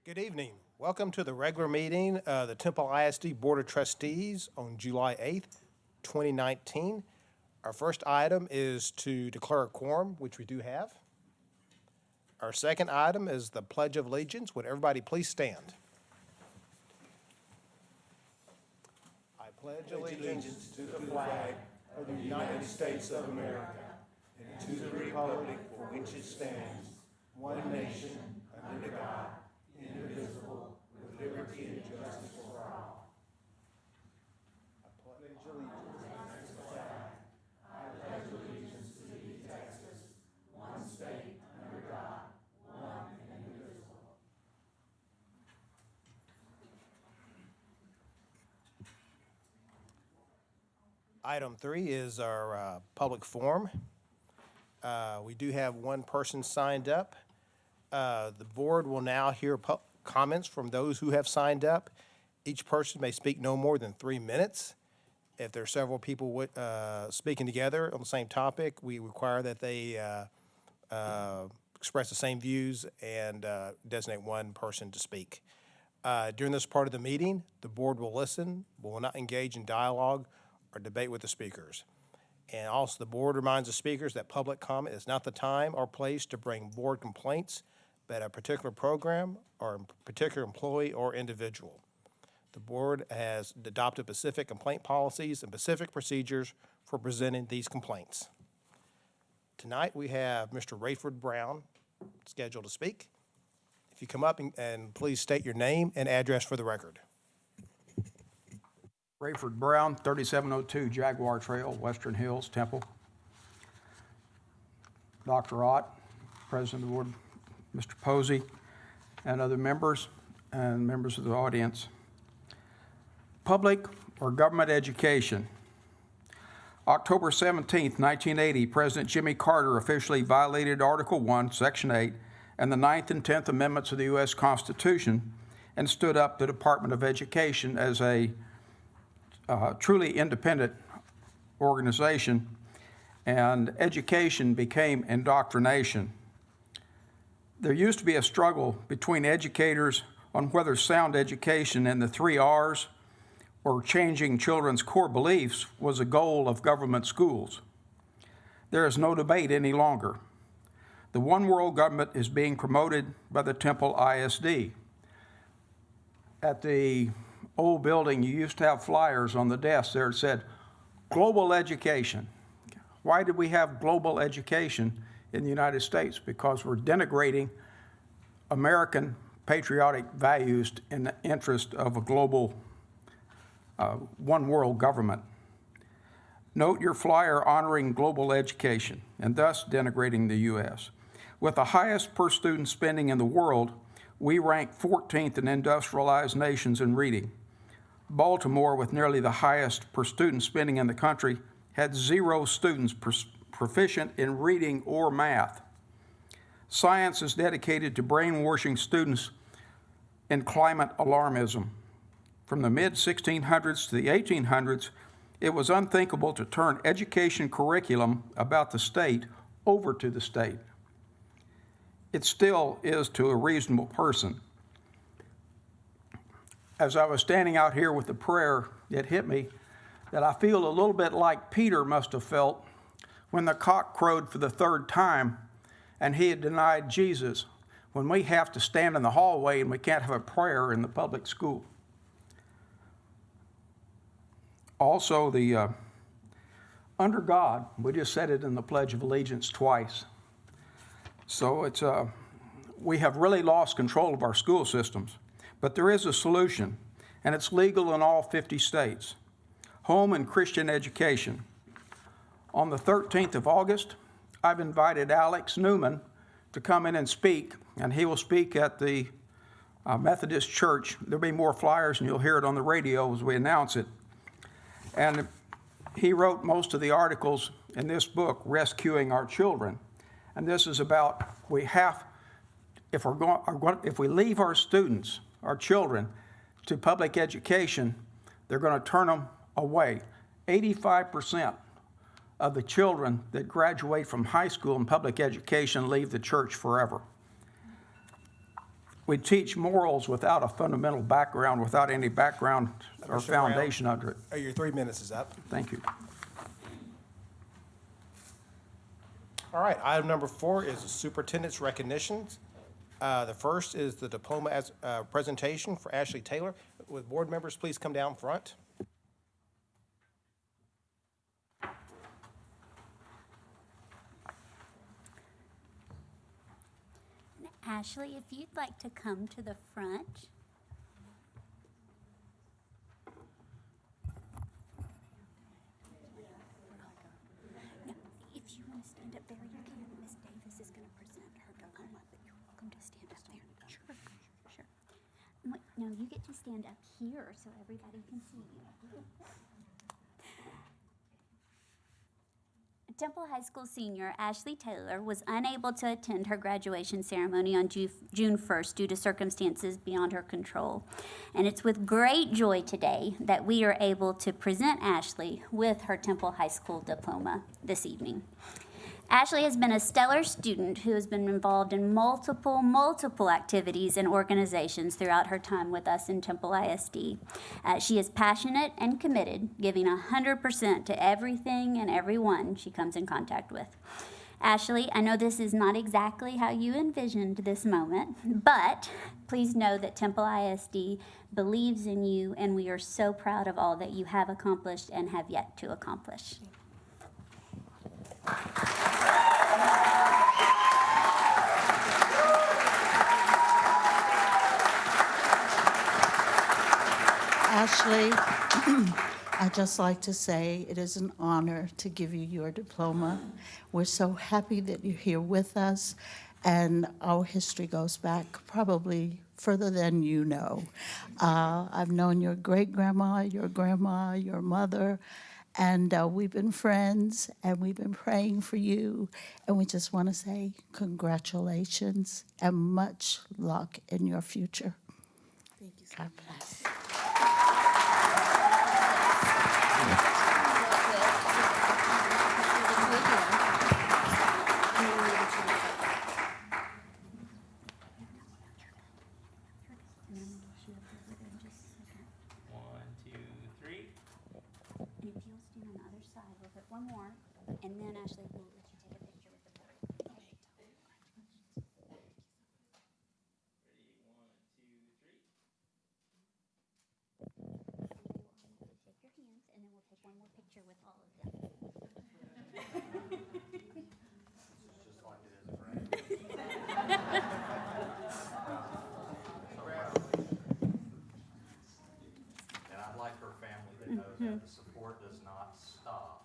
Good evening. Welcome to the regular meeting of the Temple ISD Board of Trustees on July 8th, 2019. Our first item is to declare a quorum, which we do have. Our second item is the Pledge of Allegiance. Would everybody please stand? I pledge allegiance to the flag of the United States of America and to the republic for which it stands, one nation, under God, indivisible, with liberty and justice for all. I pledge allegiance to the flag. I pledge allegiance to thee, Texas, one state, under God, one and indivisible. Item 3 is our public forum. We do have one person signed up. The board will now hear comments from those who have signed up. Each person may speak no more than 3 minutes. If there are several people speaking together on the same topic, we require that they express the same views and designate one person to speak. During this part of the meeting, the board will listen, but will not engage in dialogue or debate with the speakers. And also, the board reminds the speakers that public comment is not the time or place to bring board complaints about a particular program or a particular employee or individual. The board has adopted specific complaint policies and specific procedures for presenting these complaints. Tonight, we have Mr. Rayford Brown scheduled to speak. If you come up and please state your name and address for the record. Rayford Brown, 3702 Jaguar Trail, Western Hills, Temple. Dr. Ott, President of the Board, Mr. Posey, and other members and members of the audience. Public or government education. October 17, 1980, President Jimmy Carter officially violated Article 1, Section 8, and the 9th and 10th Amendments of the U.S. Constitution and stood up the Department of Education as a truly independent organization, and education became indoctrination. There used to be a struggle between educators on whether sound education and the 3 R's or changing children's core beliefs was a goal of government schools. There is no debate any longer. The one world government is being promoted by the Temple ISD. At the old building, you used to have flyers on the desk there that said, global education. Why did we have global education in the United States? Because we're denigrating American patriotic values in the interest of a global one world government. Note your flyer honoring global education and thus denigrating the U.S. With the highest per student spending in the world, we rank 14th in industrialized nations in reading. Baltimore, with nearly the highest per student spending in the country, had 0 students proficient in reading or math. Science is dedicated to brainwashing students in climate alarmism. From the mid-1600s to the 1800s, it was unthinkable to turn education curriculum about the state over to the state. It still is to a reasonable person. As I was standing out here with the prayer, it hit me that I feel a little bit like Peter must have felt when the cock crowed for the 3rd time and he had denied Jesus, when we have to stand in the hallway and we can't have a prayer in the public school. Also, the under God, we just said it in the Pledge of Allegiance twice. So it's we have really lost control of our school systems. But there is a solution, and it's legal in all 50 states. Home and Christian education. On the 13th of August, I've invited Alex Newman to come in and speak, and he will speak at the Methodist Church. There'll be more flyers, and you'll hear it on the radio as we announce it. And he wrote most of the articles in this book, Rescuing Our Children. And this is about if we leave our students, our children, to public education, they're going to turn them away. 85% of the children that graduate from high school and public education leave the church forever. we teach morals without a fundamental background, without any background or Mr. Brown. foundation under it. Your 3 minutes is up. Thank you. All right, item number 4 is the superintendent's recognitions. The first is the diploma presentation for Ashley Taylor. Would board members please come down front? Ashley, if you'd like to come to the front. Now, if you want to stand up there, you can. Miss Davis is going to present her diploma, but you're welcome to stand up there. Sure, sure. Wait, no, you get to stand up here so everybody can see you. Temple High School senior Ashley Taylor was unable to attend her graduation ceremony on June 1st due to circumstances beyond her control. And it's with great joy today that we are able to present Ashley with her Temple High School diploma this evening. Ashley has been a stellar student who has been involved in multiple activities and organizations throughout her time with us in Temple ISD. She is passionate and committed, giving 100% to everything and everyone she comes in contact with. Ashley, I know this is not exactly how you envisioned this moment, but please know that Temple ISD believes in you, and we are so proud of all that you have accomplished and have yet to accomplish. Ashley, I'd just like to say it is an honor to give you your diploma. We're so happy that you're here with us, and our history goes back probably further than you know. I've known your great-grandma, your mother, and we've been friends, and we've been praying for you, and we just want to say congratulations and much luck in your future. Thank you so much. God bless. One more, and then Ashley will let you take a picture with the board. Ready, 1, 2, 3. Shake your hands, and then we'll take one more picture with all of them. Just like it is, right? And I'd like her family to know that the support does not stop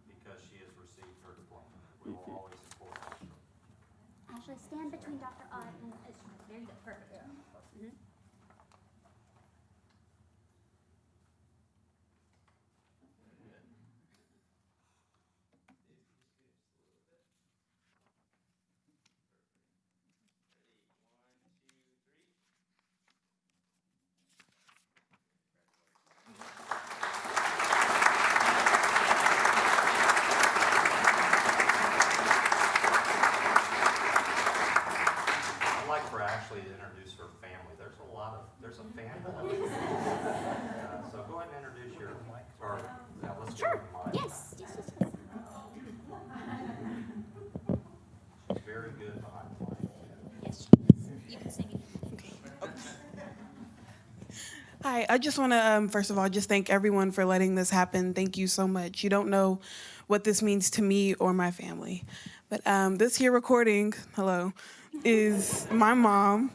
because she has received her diploma. We will always support her. Ashley, stand between Dr. Ott and there you go, perfect. Mhm. I'd like for Ashley to introduce her family. There's a family. So go ahead and introduce your, or, yeah, let's go with the mic. Yes, yes, yes, yes. She's very good behind the mic. Yes, she is. You can sing it. Hi, I just want to, first of all, just thank everyone for letting this happen. Thank you so much. You don't know what this means to me or my family. But this here recording, hello, is my mom.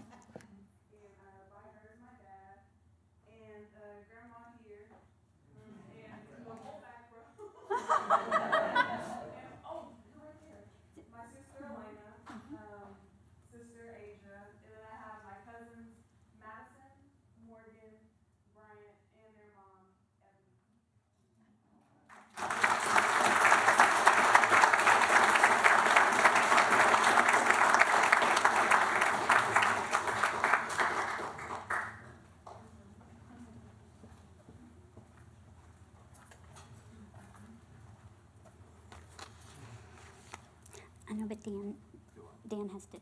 I know, but Dan has to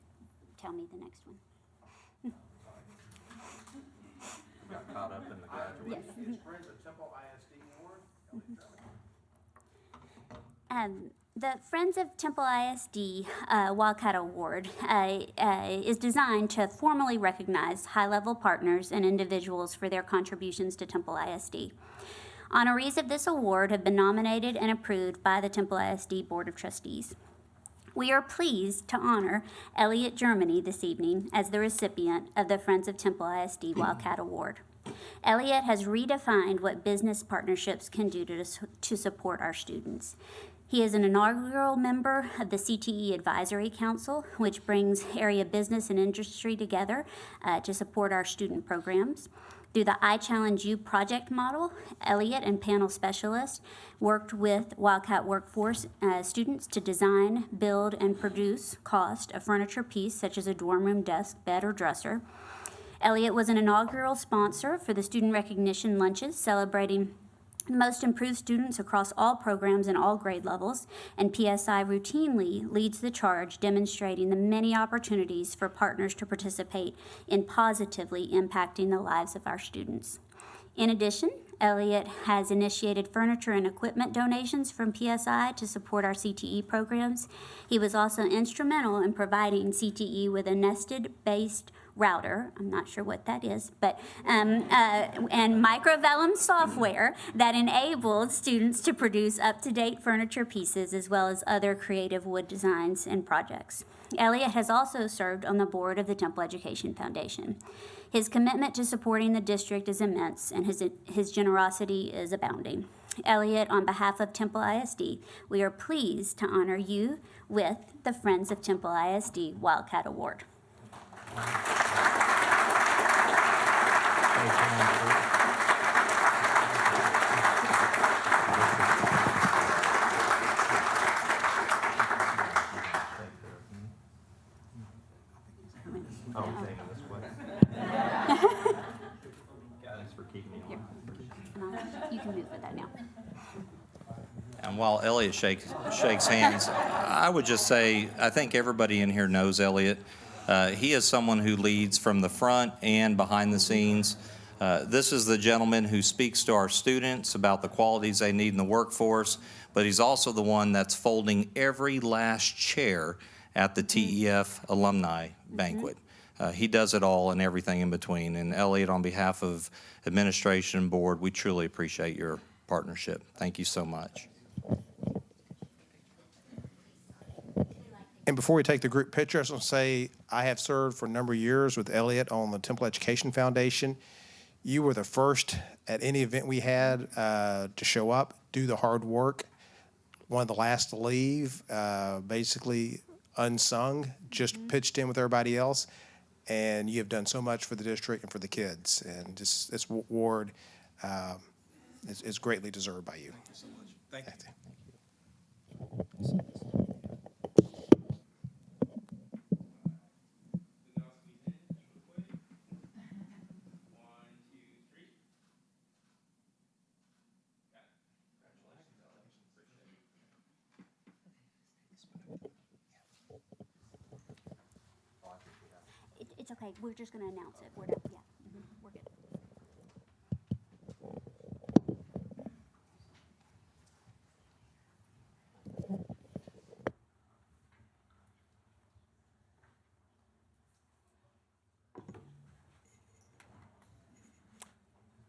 tell me the next one. Friends of Temple ISD Award, Elliot Drummond. The Friends of Temple ISD Wildcat Award is designed to formally recognize high-level partners and individuals for their contributions to Temple ISD. Honorees of this award have been nominated and approved by the Temple ISD Board of Trustees. We are pleased to honor Elliot Germany this evening as the recipient of the Friends of Temple ISD Wildcat Award. Elliot has redefined what business partnerships can do to support our students. He is an inaugural member of the CTE Advisory Council, which brings area business and industry together to support our student programs. Through the I Challenge You project model, Elliot and panel specialists worked with Wildcat workforce students to design, build, and produce cost a furniture piece such as a dorm room desk, bed, or dresser. Elliot was an inaugural sponsor for the student recognition lunches celebrating most improved students across all programs and all grade levels, and PSI routinely leads the charge, demonstrating the many opportunities for partners to participate in positively impacting the lives of our students. In addition, Elliot has initiated furniture and equipment donations from PSI to support our CTE programs. He was also instrumental in providing CTE with a nested-based router, I'm not sure what that is, but and microvellum software that enabled students to produce up-to-date furniture pieces as well as other creative wood designs and projects. Elliot has also served on the board of the Temple Education Foundation. His commitment to supporting the district is immense, and his generosity is abounding. Elliot, on behalf of Temple ISD, we are pleased to honor you with the Friends of Temple ISD Wildcat Award. Oh, taking this way. Thanks for keeping me on. You can move with that now. And while Elliot shakes hands, I would just say, I think everybody in here knows Elliot. He is someone who leads from the front and behind the scenes. This is the gentleman who speaks to our students about the qualities they need in the workforce, but he's also the one that's folding every last chair at the TEF alumni banquet. He does it all and everything in between. And Elliot, on behalf of administration and board, we truly appreciate your partnership. Thank you so much. And before we take the group picture, I just want to say I have served for a number of years with Elliot on the Temple Education Foundation. You were the first at any event we had to show up, do the hard work. One of the last to leave, basically unsung, just pitched in with everybody else. And you have done so much for the district and for the kids. And this award is greatly deserved by you. Thank you so much. Thank you. It's okay. We're just going to announce it. We're done. Yeah. We're good.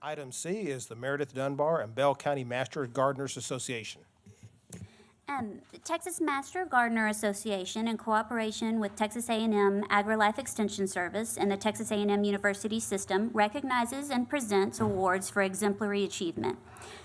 Item C is the Meredith Dunbar and Bell County Master Gardeners Association. The Texas Master Gardener Association, in cooperation with Texas A&M AgriLife Extension Service and the Texas A&M University System, recognizes and presents awards for exemplary achievement.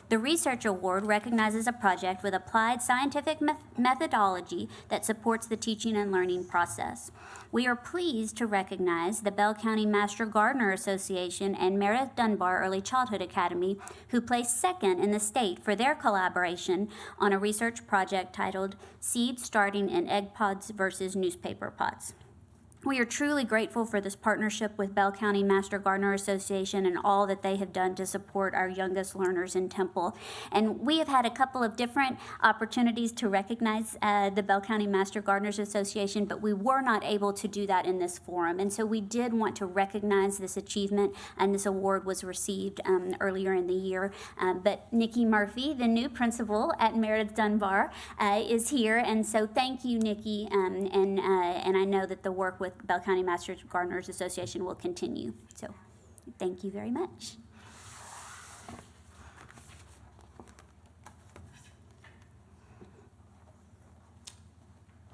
The Research Award recognizes a project with applied scientific methodology that supports the teaching and learning process. We are pleased to recognize the Bell County Master Gardener Association and Meredith Dunbar Early Childhood Academy, who placed second in the state for their collaboration on a research project titled Seeds Starting in Egg Pods versus Newspaper Pods. We are truly grateful for this partnership with Bell County Master Gardener Association and all that they have done to support our youngest learners in Temple. And we have had a couple of different opportunities to recognize the Bell County Master Gardeners Association, but we were not able to do that in this forum. And so we did want to recognize this achievement, and this award was received earlier in the year. But Nikki Murphy, the new principal at Meredith Dunbar, is here. And so thank you, Nikki. And I know that the work with Bell County Master Gardeners Association will continue. So thank you very much.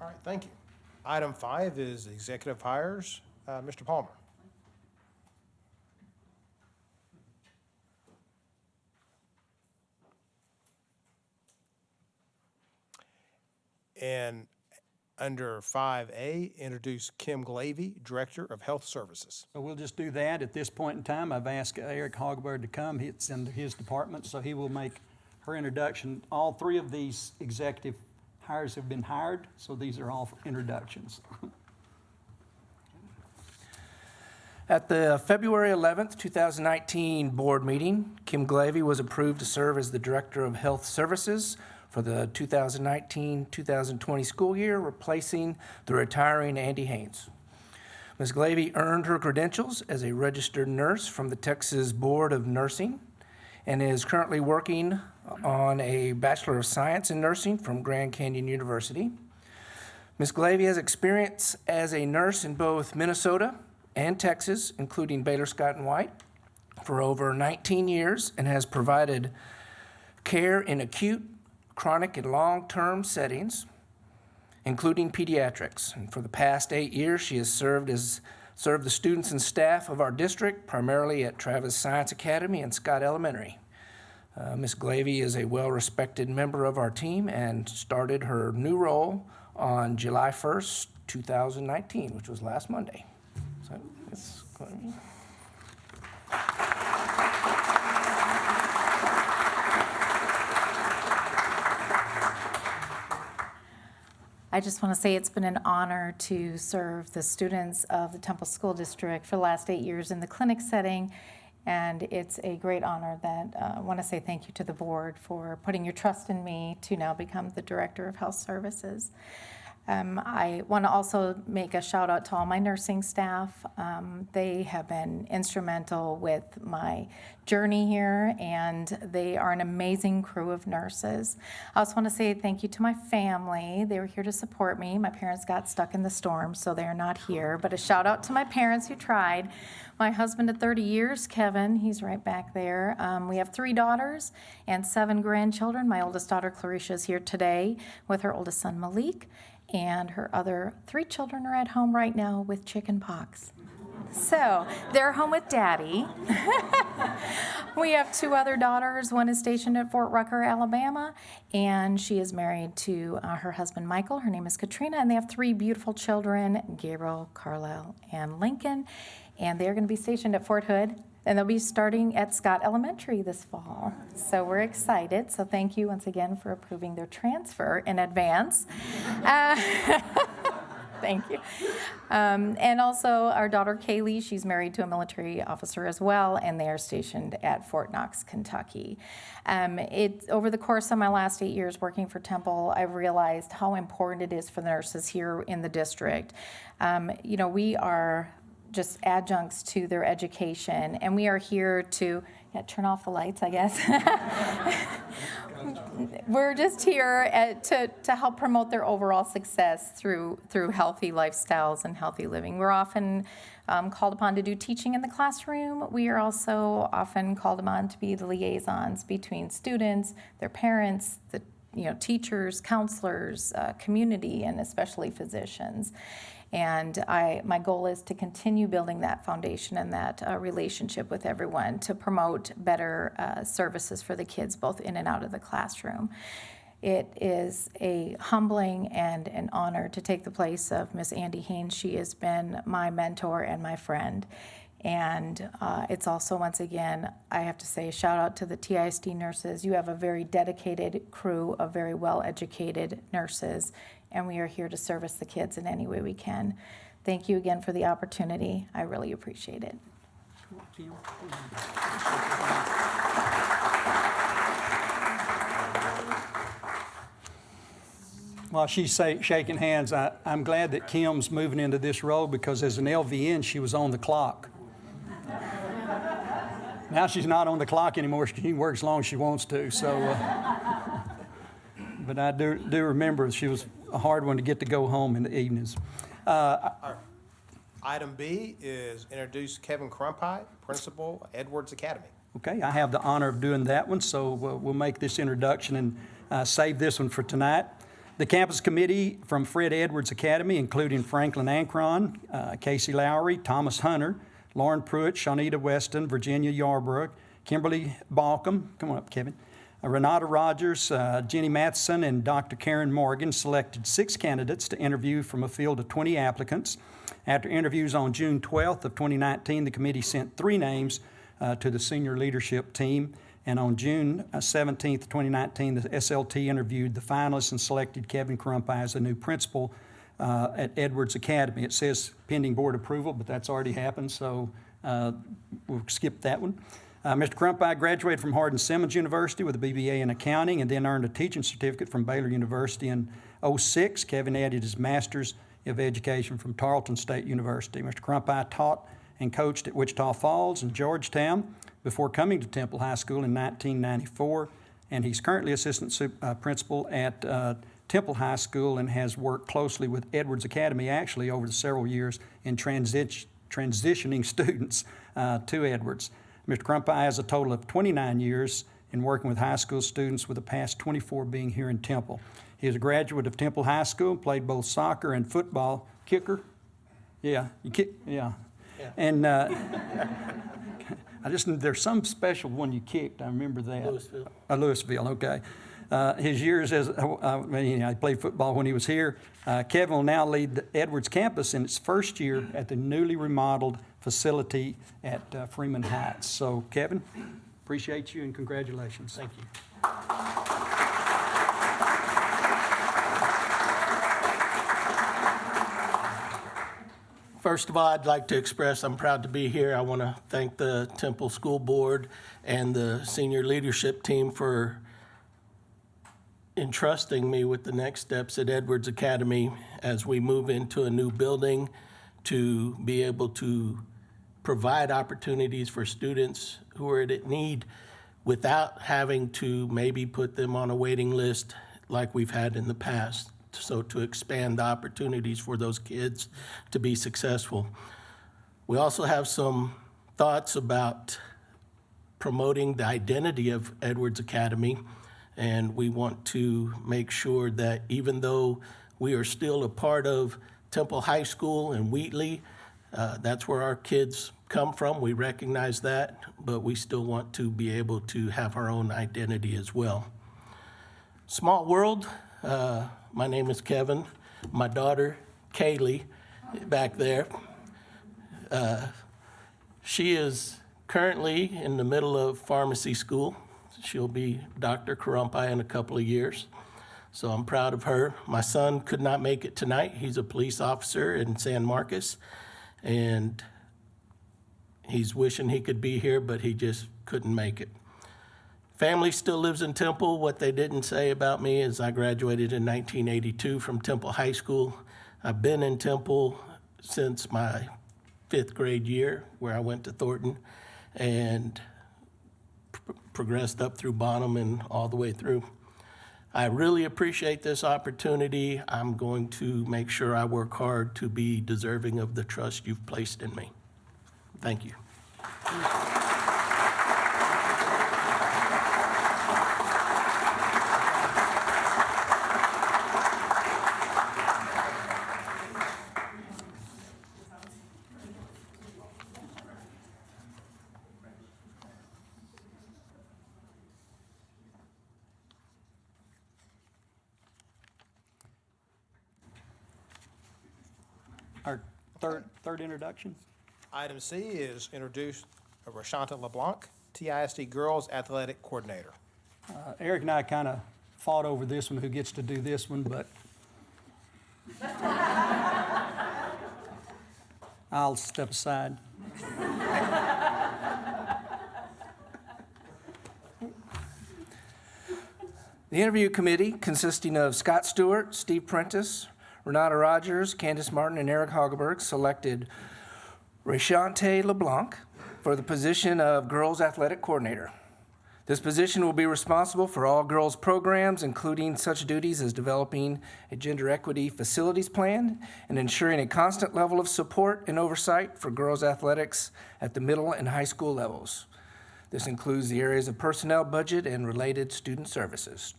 All right, thank you. Item 5 is executive hires. Mr. Palmer. And under 5A, introduce Kim Glavey, Director of Health Services. So we'll just do that. At this point in time, I've asked Eric Hogberg to come. It's in his department, so he will make her introduction. All 3 of these executive hires have been hired, so these are all introductions. At the February 11th, 2019 board meeting, Kim Glavey was approved to serve as the Director of Health Services for the 2019-2020 school year, replacing the retiring Andy Haynes. Ms. Glavey earned her credentials as a registered nurse from the Texas Board of Nursing and is currently working on a Bachelor of Science in Nursing from Grand Canyon University. Ms. Glavey has experience as a nurse in both Minnesota and Texas, including Baylor Scott and White, for over 19 years and has provided care in acute, chronic, and long-term settings, including pediatrics. And for the past 8 years, she has served the students and staff of our district, primarily at Travis Science Academy and Scott Elementary. Ms. Glavey is a well-respected member of our team and started her new role on July 1st, 2019, which was last Monday. So it's going. I just want to say it's been an honor to serve the students of the Temple School District for the last 8 years in the clinic setting, and it's a great honor that I want to say thank you to the board for putting your trust in me to now become the Director of Health Services. I want to also make a shout out to all my nursing staff. They have been instrumental with my journey here, and they are an amazing crew of nurses. I also want to say thank you to my family. They were here to support me. My parents got stuck in the storm, so they're not here, but a shout out to my parents who tried. My husband of 30 years, Kevin, he's right back there. We have 3 daughters and 7 grandchildren. My oldest daughter, Clarisha, is here today with her oldest son, Malik. And her other 3 children are at home right now with chicken pox. So they're home with Daddy. We have 2 other daughters. One is stationed at Fort Rucker, Alabama, and she is married to her husband, Michael. Her name is Katrina, and they have 3 beautiful children, Gabriel, Carlisle, and Lincoln. And they're going to be stationed at Fort Hood, and they'll be starting at Scott Elementary this fall. So we're excited. So thank you once again for approving their transfer in advance. Thank you. And also our daughter Kaylee, she's married to a military officer as well, and they are stationed at Fort Knox, Kentucky. Over the course of my last 8 years working for Temple, I've realized how important it is for the nurses here in the district. We are just adjuncts to their education, and we are here to turn off the lights, I guess. We're just here to help promote their overall success through healthy lifestyles and healthy living. We're often called upon to do teaching in the classroom. We are also often called upon to be the liaisons between students, their parents, the teachers, counselors, community, and especially physicians. And my goal is to continue building that foundation and that relationship with everyone to promote better services for the kids, both in and out of the classroom. It is a humbling and an honor to take the place of Miss Andy Haynes. She has been my mentor and my friend. And it's also, once again, I have to say, a shout out to the TISD nurses. You have a very dedicated crew of very well-educated nurses, and we are here to service the kids in any way we can. Thank you again for the opportunity. I really appreciate it. While she's shaking hands, I'm glad that Kim's moving into this role because as an LVN, she was on the clock. Now she's not on the clock anymore. She can work as long as she wants to. So, but I do remember she was a hard one to get to go home in the evenings. Item B is introduce Kevin Crumpite, principal, Edwards Academy. Okay, I have the honor of doing that one, so we'll make this introduction and save this one for tonight. The campus committee from Fred Edwards Academy, including Franklin Ankron, Casey Lowry, Thomas Hunter, Lauren Pruitt, Shawnita Weston, Virginia Yarborough, Kimberly Balcom, come on up, Kevin, Renata Rogers, Jenny Matheson, and Dr. Karen Morgan selected 6 candidates to interview from a field of 20 applicants. After interviews on June 12th of 2019, the committee sent 3 names to the senior leadership team. And on June 17th, 2019, the SLT interviewed the finalists and selected Kevin Crumpite as the new principal at Edwards Academy. It says pending board approval, but that's already happened, so we'll skip that one. Mr. Crumpite graduated from Hardin-Simmons University with a BBA in accounting and then earned a teaching certificate from Baylor University in 2006. Kevin added his master's of education from Tarleton State University. Mr. Crumpite taught and coached at Wichita Falls and Georgetown before coming to Temple High School in 1994, and he's currently assistant principal at Temple High School and has worked closely with Edwards Academy actually over the several years in transitioning students to Edwards. Mr. Crumpite has a total of 29 years in working with high school students, with the past 24 being here in Temple. He is a graduate of Temple High School, played both soccer and football. Kicker? Yeah, you kick, yeah. And there's some special one you kicked, I remember that. Louisville. Louisville, okay. His years as, he played football when he was here. Kevin will now lead the Edwards campus in its first year at the newly remodeled facility at Freeman Heights. So, Kevin, appreciate you and congratulations. Thank you. First of all, I'd like to express I'm proud to be here. I want to thank the Temple School Board and the senior leadership team for entrusting me with the next steps at Edwards Academy as we move into a new building to be able to provide opportunities for students who are in need without having to maybe put them on a waiting list like we've had in the past. So to expand the opportunities for those kids to be successful. We also have some thoughts about promoting the identity of Edwards Academy, and we want to make sure that even though we are still a part of Temple High School and Wheatley, that's where our kids come from, we recognize that, but we still want to be able to have our own identity as well. Small world. My name is Kevin. My daughter, Kaylee, back there, she is currently in the middle of pharmacy school. She'll be Dr. Crumpite in a couple of years, so I'm proud of her. My son could not make it tonight. He's a police officer in San Marcos, and he's wishing he could be here, but he just couldn't make it. Family still lives in Temple. What they didn't say about me is I graduated in 1982 from Temple High School. I've been in Temple since my 5th grade year, where I went to Thornton and progressed up through Bonham and all the way through. I really appreciate this opportunity. I'm going to make sure I work hard to be deserving of the trust you've placed in me. Thank you. Our third introduction. Item C is introduce Rashanta LeBlanc, TISD Girls Athletic Coordinator. Eric and I kind of fought over this one, who gets to do this one, but I'll step aside. The interview committee, consisting of Scott Stewart, Steve Prentice, Renata Rogers, Candace Martin, and Eric Hageberg, selected Rayshante LeBlanc for the position of Girls Athletic Coordinator. This position will be responsible for all girls' programs, including such duties as developing a gender equity facilities plan and ensuring a constant level of support and oversight for girls' athletics at the middle and high school levels. This includes the areas of personnel, budget, and related student services.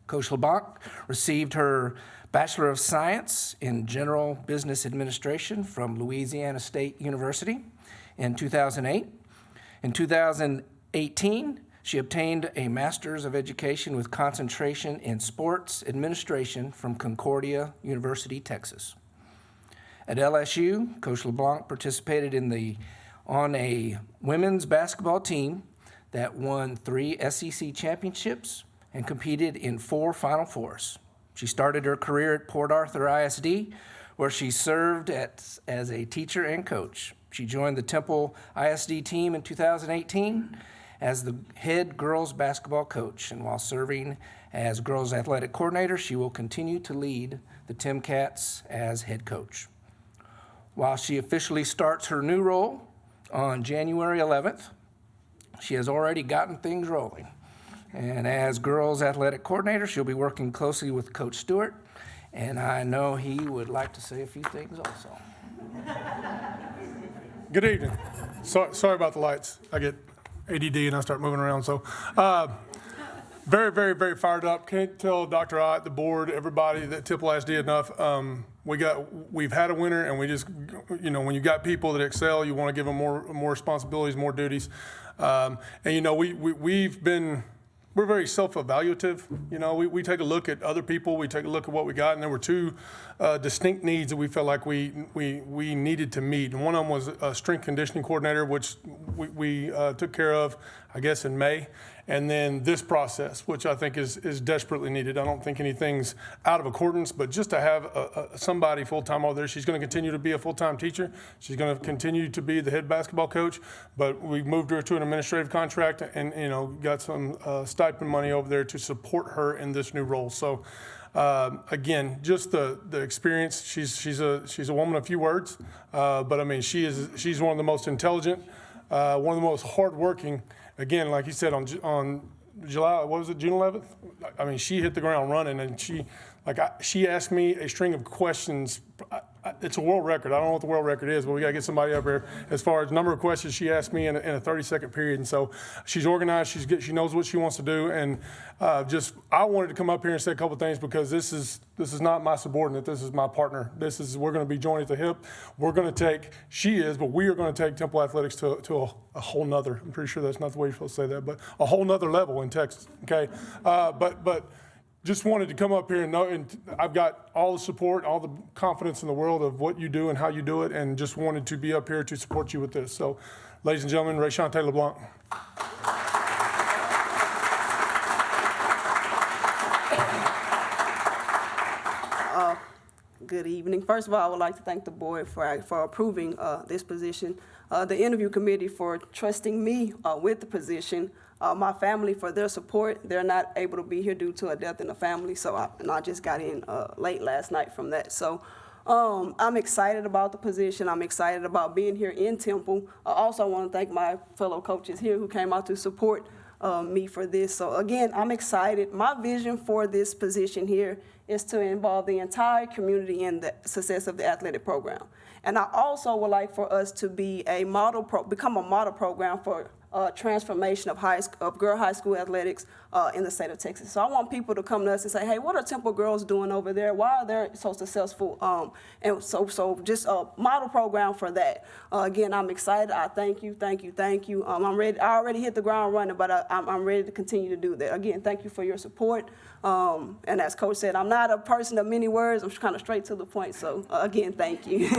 Coach LeBlanc received her Bachelor of Science in General Business Administration from Louisiana State University in 2008. In 2018, she obtained a Master's of Education with concentration in Sports Administration from Concordia University, Texas. At LSU, Coach LeBlanc participated on a women's basketball team that won 3 SEC championships and competed in 4 Final Fours. She started her career at Port Arthur ISD, where she served as a teacher and coach. She joined the Temple ISD team in 2018 as the head girls basketball coach, and while serving as girls athletic coordinator, she will continue to lead the Timcats as head coach. While she officially starts her new role on January 11th, she has already gotten things rolling. And as girls athletic coordinator, she'll be working closely with Coach Stewart, and I know he would like to say a few things also. Good evening. Sorry about the lights. I get ADD and I start moving around. So very, very, very fired up. Can't tell Dr. Ott, the board, everybody that Temple ISD enough. We've had a winner, and we just, when you got people that excel, you want to give them more responsibilities, more duties. We're very self-evaluative. We take a look at other people, we take a look at what we got, and there were 2 distinct needs that we felt like we needed to meet. And one of them was a strength conditioning coordinator, which we took care of, I guess, in May. And then this process, which I think is desperately needed. I don't think anything's out of accordance, but just to have somebody full-time over there. She's going to continue to be a full-time teacher. She's going to continue to be the head basketball coach, but we moved her to an administrative contract and got some stipend money over there to support her in this new role. So again, just the experience. She's a woman of few words, but I mean she's one of the most intelligent, one of the most hardworking. Again, like you said, on July, what was it, June 11th? I mean, she hit the ground running, and she asked me a string of questions. It's a world record. I don't know what the world record is, but we got to get somebody up here. As far as number of questions she asked me in a 30-second period, and so she's organized. She knows what she wants to do, and I wanted to come up here and say a couple things because this is not my subordinate. This is my partner. We're going to be joined at the hip. We are going to take Temple Athletics to a whole nother. I'm pretty sure that's not the way you're supposed to say that, but a whole nother level in Texas. Okay, but. Just wanted to come up here and know, and I've got all the support, all the confidence in the world of what you do and how you do it, and just wanted to be up here to support you with this. So, ladies and gentlemen, Rayshante LeBlanc. Good evening. First of all, I would like to thank the board for approving this position, the interview committee for trusting me with the position, my family for their support. They're not able to be here due to a death in the family, so I just got in late last night from that. So I'm excited about the position. I'm excited about being here in Temple. I also want to thank my fellow coaches here who came out to support me for this. So again, I'm excited. My vision for this position here is to involve the entire community in the success of the athletic program. And I also would like for us to be become a model program for transformation of girl high school athletics in the state of Texas. So I want people to come to us and say, hey, what are Temple girls doing over there? Why are they so successful? And so just a model program for that. Again, I'm excited. I thank you. I'm ready. I already hit the ground running, but I'm ready to continue to do that. Again, thank you for your support. And as Coach said, I'm not a person of many words. I'm kind of straight to the point. So again, thank you.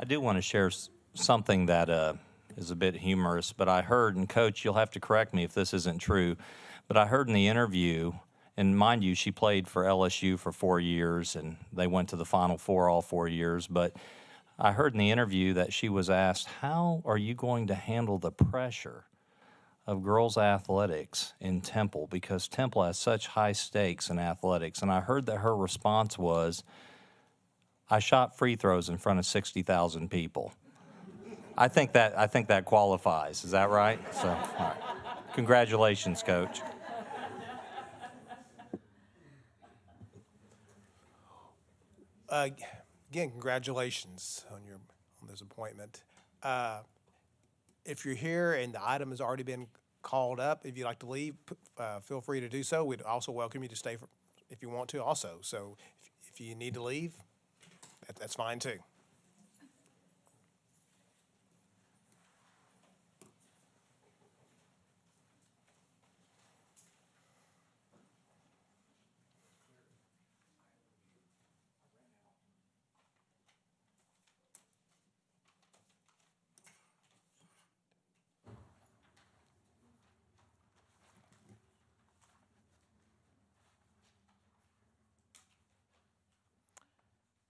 do want to share something that is a bit humorous, but I heard, and Coach, you'll have to correct me if this isn't true, but I heard in the interview, and mind you, she played for LSU for 4 years, and they went to the Final Four all 4 years, but I heard in the interview that she was asked, how are you going to handle the pressure of girls' athletics in Temple, because Temple has such high stakes in athletics? And I heard that her response was, I shot free throws in front of 60,000 people. I think that qualifies. Is that right? So, all right. Congratulations, Coach. Again, congratulations on this appointment. If you're here and the item has already been called up, if you'd like to leave, feel free to do so. We'd also welcome you to stay if you want to also. So if you need to leave, that's fine too.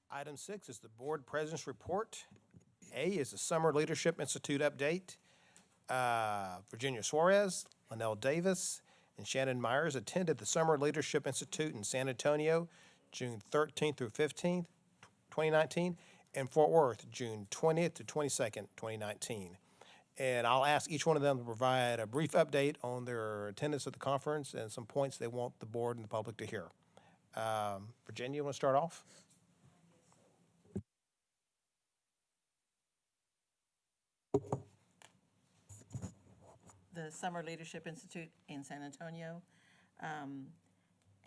Item 6 is the Board President's Report. A is the Summer Leadership Institute update. Virginia Suarez, Linnell Davis, and Shannon Myers attended the Summer Leadership Institute in San Antonio, June 13th through 15th, 2019, and Fort Worth, June 20th to 22nd, 2019. And I'll ask each one of them to provide a brief update on their attendance at the conference and some points they want the board and the public to hear. Virginia, you want to start off? The Summer Leadership Institute in San Antonio.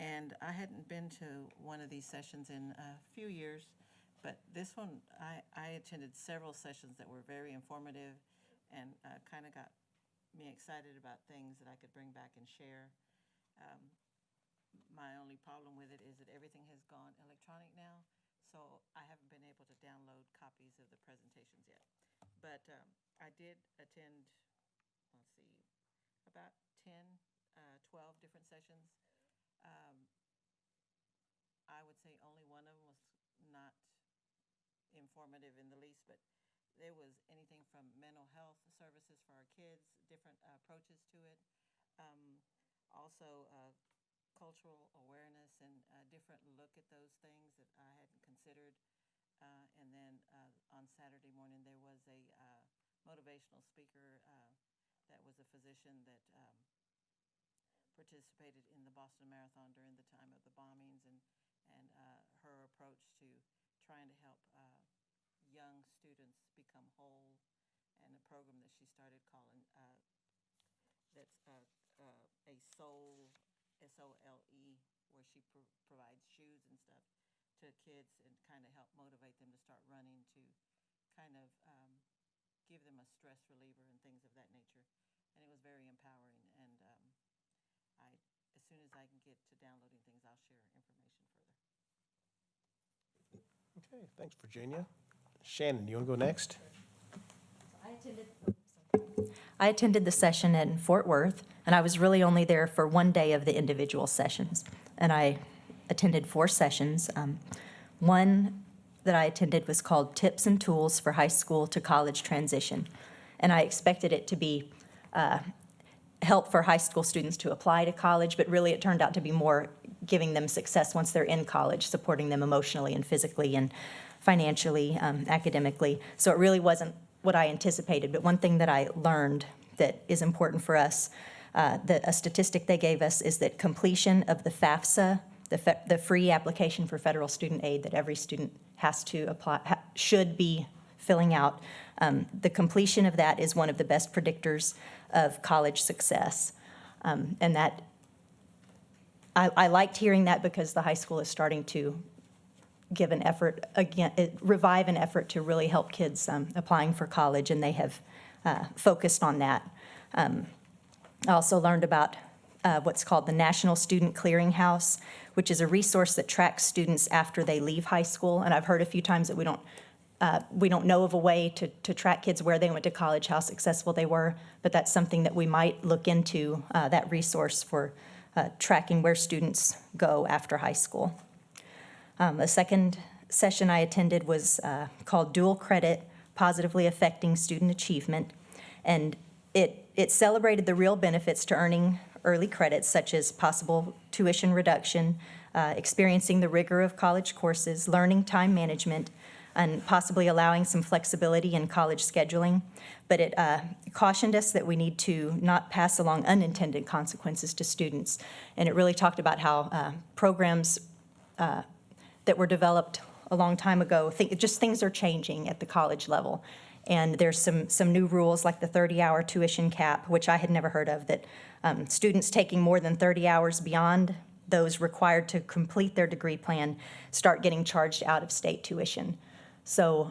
And I hadn't been to one of these sessions in a few years, but this one, I attended several sessions that were very informative and kind of got me excited about things that I could bring back and share. My only problem with it is that everything has gone electronic now, so I haven't been able to download copies of the presentations yet. But I did attend, let's see, about 10, 12 different sessions. I would say only one of them was not informative in the least, but there was anything from mental health services for our kids, different approaches to it. Also cultural awareness and a different look at those things that I hadn't considered. And then on Saturday morning, there was a motivational speaker that was a physician that participated in the Boston Marathon during the time of the bombings, and her approach to trying to help young students become whole, and a program that she started calling that's a SOLE, S-O-L-E, where she provides shoes and stuff to kids and kind of help motivate them to start running, to kind of give them a stress reliever and things of that nature. And it was very empowering. And as soon as I can get to downloading things, I'll share information further. Okay, thanks, Virginia. Shannon, you want to go next? I attended the session in Fort Worth, and I was really only there for one day of the individual sessions. And I attended 4 sessions. One that I attended was called Tips and Tools for High School to College Transition. And I expected it to be help for high school students to apply to college, but really it turned out to be more giving them success once they're in college, supporting them emotionally and physically and financially, academically. So it really wasn't what I anticipated. But one thing that I learned that is important for us, a statistic they gave us, is that completion of the FAFSA, the free application for federal student aid that every student has to apply, should be filling out, the completion of that is one of the best predictors of college success. And that, I liked hearing that, because the high school is starting to give an effort, again, revive an effort to really help kids applying for college, and they have focused on that. I also learned about what's called the National Student Clearinghouse, which is a resource that tracks students after they leave high school. And I've heard a few times that we don't We don't know of a way to track kids where they went to college, how successful they were, but that's something that we might look into, that resource for tracking where students go after high school. The second session I attended was called Dual Credit, Positively Affecting Student Achievement, and it celebrated the real benefits to earning early credits, such as possible tuition reduction, experiencing the rigor of college courses, learning time management, and possibly allowing some flexibility in college scheduling. But it cautioned us that we need to not pass along unintended consequences to students. And it really talked about how programs that were developed a long time ago, just things are changing at the college level. And there's some new rules like the 30-hour tuition cap, which I had never heard of, that students taking more than 30 hours beyond those required to complete their degree plan start getting charged out-of-state tuition. So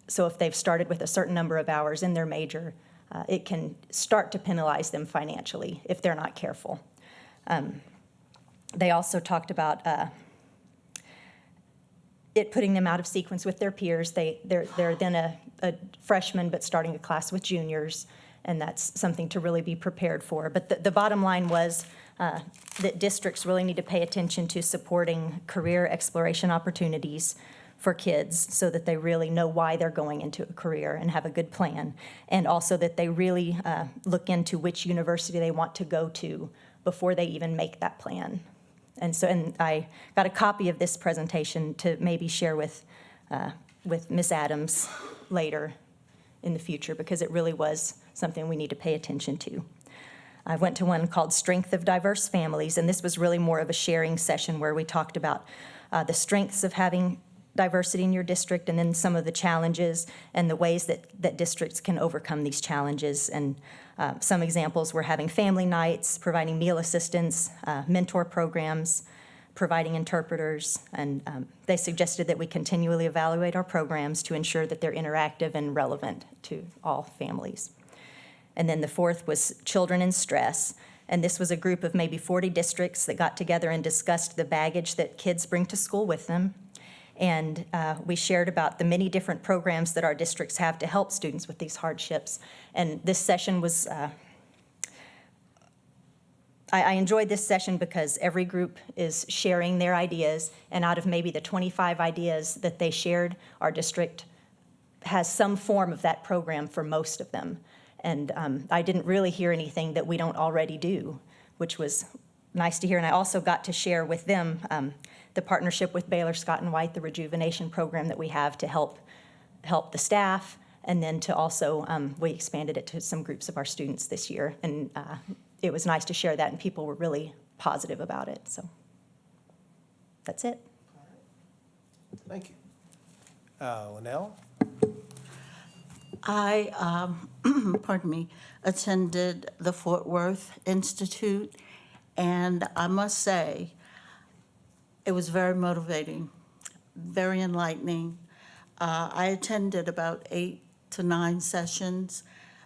if they've started with a certain number of hours in their major, it can start to penalize them financially if they're not careful. They also talked about it putting them out of sequence with their peers. They're then a freshman but starting a class with juniors, and that's something to really be prepared for. But the bottom line was that districts really need to pay attention to supporting career exploration opportunities for kids so that they really know why they're going into a career and have a good plan, and also that they really look into which university they want to go to before they even make that plan. And I got a copy of this presentation to maybe share with Ms. Adams later in the future, because it really was something we need to pay attention to. I went to one called Strength of Diverse Families, and this was really more of a sharing session where we talked about the strengths of having diversity in your district, and then some of the challenges and the ways that districts can overcome these challenges. And some examples were having family nights, providing meal assistance, mentor programs, providing interpreters, and they suggested that we continually evaluate our programs to ensure that they're interactive and relevant to all families. And then the fourth was Children in Stress, and this was a group of maybe 40 districts that got together and discussed the baggage that kids bring to school with them. And we shared about the many different programs that our districts have to help students with these hardships. And this session was, I enjoyed this session because every group is sharing their ideas, and out of maybe the 25 ideas that they shared, our district has some form of that program for most of them. And I didn't really hear anything that we don't already do, which was nice to hear. And I also got to share with them the partnership with Baylor Scott and White, the rejuvenation program that we have to help the staff, and then to also, we expanded it to some groups of our students this year. And it was nice to share that, and people were really positive about it. So that's it. Thank you. Linnell? I, pardon me, attended the Fort Worth Institute, and I must say, it was very motivating, very enlightening. I attended about 8 to 9 sessions,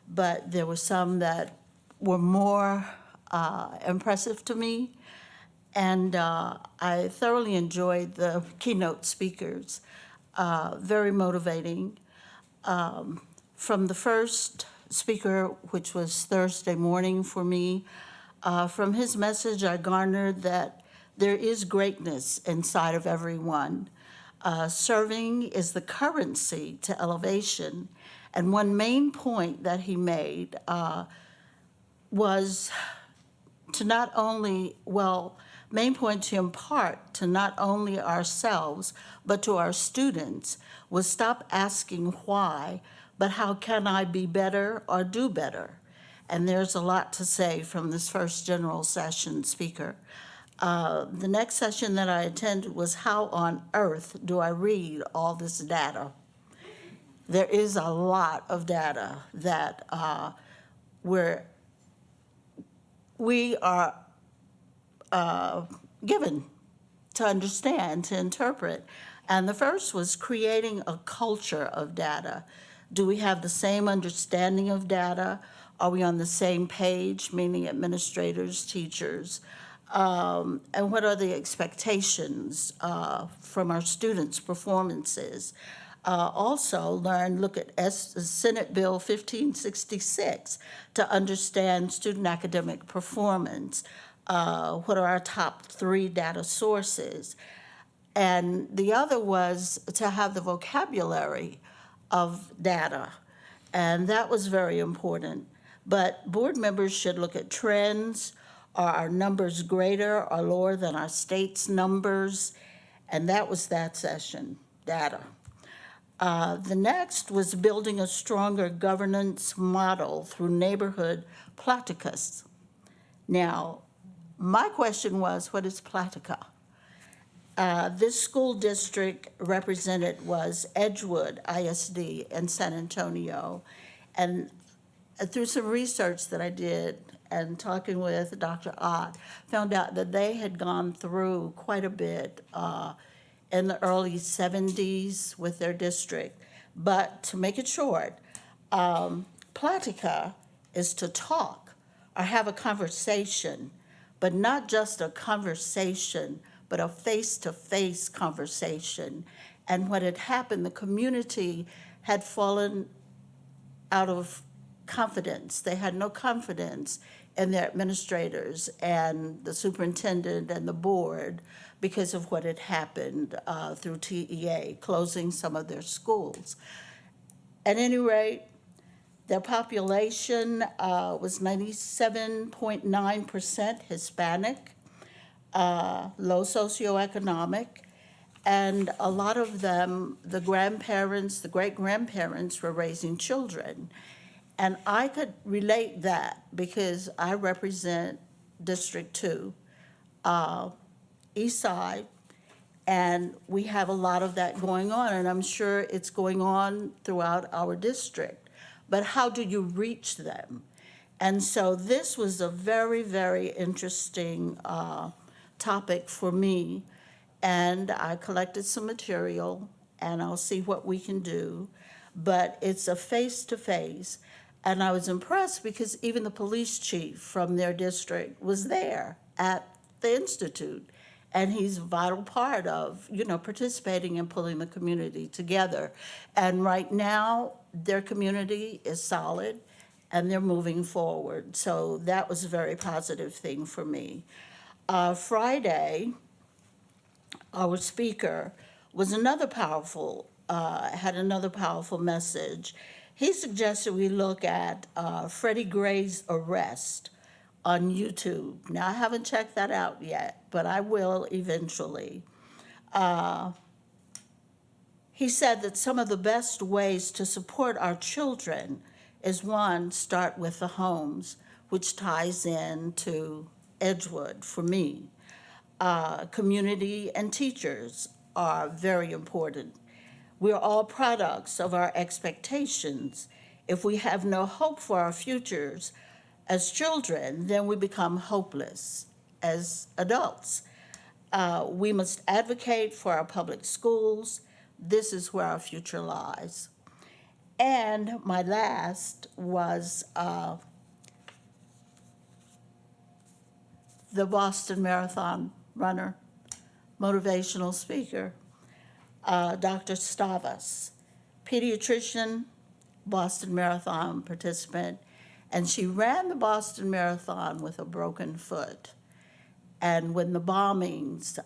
but there were some that were more impressive to me, and I thoroughly enjoyed the keynote speakers, very motivating. From the first speaker, which was Thursday morning for me, from his message I garnered that there is greatness inside of everyone. Serving is the currency to elevation. And one main point that he made was to not only, main point to impart to not only ourselves, but to our students, was stop asking why, but how can I be better or do better? And there's a lot to say from this first general session speaker. The next session that I attended was how on earth do I read all this data? There is a lot of data that we are given to understand, to interpret. And the first was creating a culture of data. Do we have the same understanding of data? Are we on the same page, meaning administrators, teachers? And what are the expectations from our students' performances? also look at Senate Bill 1566 to understand student academic performance. What are our top 3 data sources? And the other was to have the vocabulary of data, and that was very important. But board members should look at trends. Are our numbers greater or lower than our state's numbers? And that was that session, data. The next was building a stronger governance model through neighborhood platicas. Now, my question was, what is platica? This school district represented was Edgewood ISD in San Antonio. And through some research that I did and talking with Dr. Ott, found out that they had gone through quite a bit in the early 70s with their district. But to make it short, platica is to talk or have a conversation, but not just a conversation, but a face-to-face conversation. And what had happened, the community had fallen out of confidence. They had no confidence in their administrators and the superintendent and the board because of what had happened through TEA, closing some of their schools. At any rate, their population was 97.9% Hispanic, low socioeconomic, and a lot of them, the grandparents, the great-grandparents were raising children. And I could relate that because I represent District 2, East Side, and we have a lot of that going on, and I'm sure it's going on throughout our district. But how do you reach them? And so this was a very, very interesting topic for me, and I collected some material, and I'll see what we can do. But it's a face-to-face, and I was impressed because even the police chief from their district was there at the Institute, and he's a vital part of, participating and pulling the community together. And right now, their community is solid, and they're moving forward. So that was a very positive thing for me. Friday, our speaker was had another powerful message. He suggested we look at Freddie Gray's arrest on YouTube. Now, I haven't checked that out yet, but I will eventually. He said that some of the best ways to support our children is, one, start with the homes, which ties into Edgewood for me. Community and teachers are very important. We're all products of our expectations. If we have no hope for our futures as children, then we become hopeless as adults. We must advocate for our public schools. This is where our future lies. And my last was the Boston Marathon runner, motivational speaker, Dr. Stavas, pediatrician, Boston Marathon participant, and she ran the Boston Marathon with a broken foot. And when the bombings,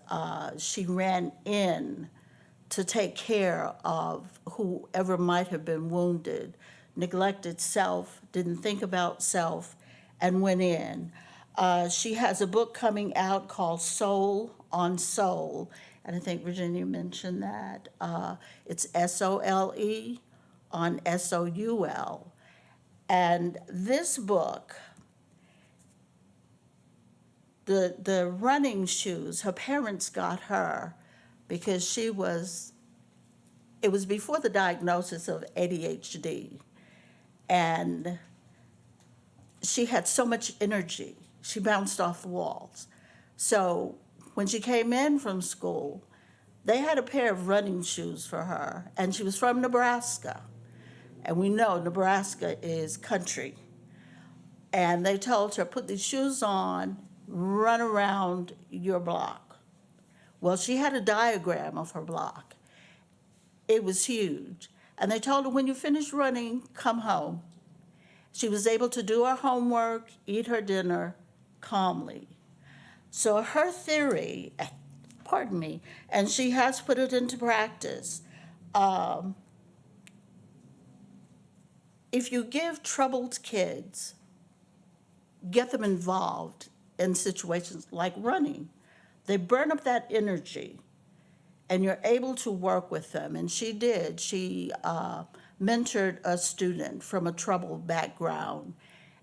she ran in to take care of whoever might have been wounded, neglected self, didn't think about self, and went in. She has a book coming out called Soul on Soul, and I think Virginia mentioned that. It's SOLE on SOUL. And this book, the running shoes, her parents got her because it was before the diagnosis of ADHD. And she had so much energy. She bounced off the walls. So when she came in from school, they had a pair of running shoes for her, and she was from Nebraska. And we know Nebraska is country. And they told her, put these shoes on, run around your block. Well, she had a diagram of her block. It was huge. And they told her, when you finish running, come home. She was able to do her homework, eat her dinner calmly. So her theory, pardon me, and she has put it into practice. If you give troubled kids, get them involved in situations like running, they burn up that energy and you're able to work with them. And she did. She mentored a student from a troubled background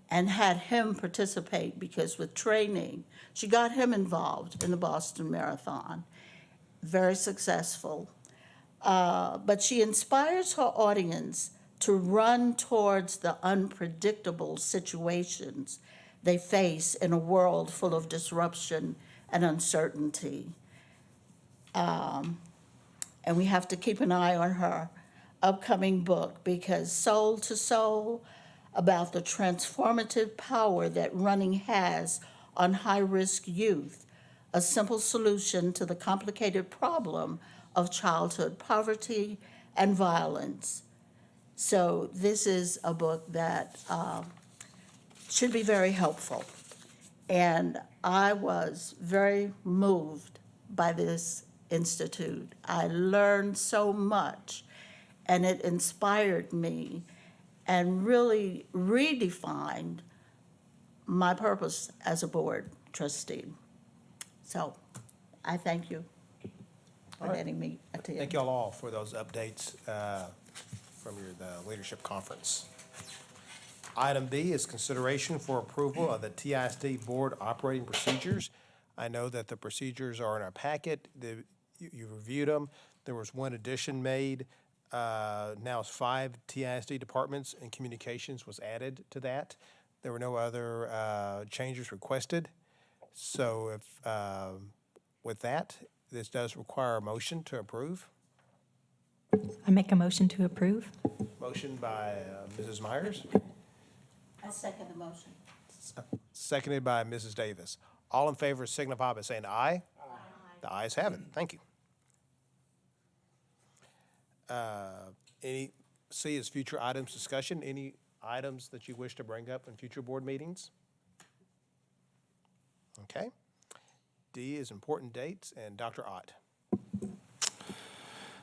and had him participate, because with training, she got him involved in the Boston Marathon. Very successful. But she inspires her audience to run towards the unpredictable situations they face in a world full of disruption and uncertainty. And we have to keep an eye on her upcoming book, because Soul to Soul, about the transformative power that running has on high-risk youth, a simple solution to the complicated problem of childhood poverty and violence. So this is a book that should be very helpful. And I was very moved by this institute. I learned so much, and it inspired me and really redefined my purpose as a board trustee. So I thank you for letting me attend. Thank you all for those updates from the leadership conference. Item B is consideration for approval of the TISD board operating procedures. I know that the procedures are in our packet. You reviewed them. There was one addition made. Now it's 5 TISD departments, and communications was added to that. There were no other changes requested. So if, with that, this does require a motion to approve. I make a motion to approve. Motion by Mrs. Myers, I second the motion. seconded by Mrs. Davis. All in favor signify by saying aye. Aye. The ayes have it. Thank you. Any C is future items discussion. Any items that you wish to bring up in future board meetings? Okay. D is important dates, and Dr. Ott.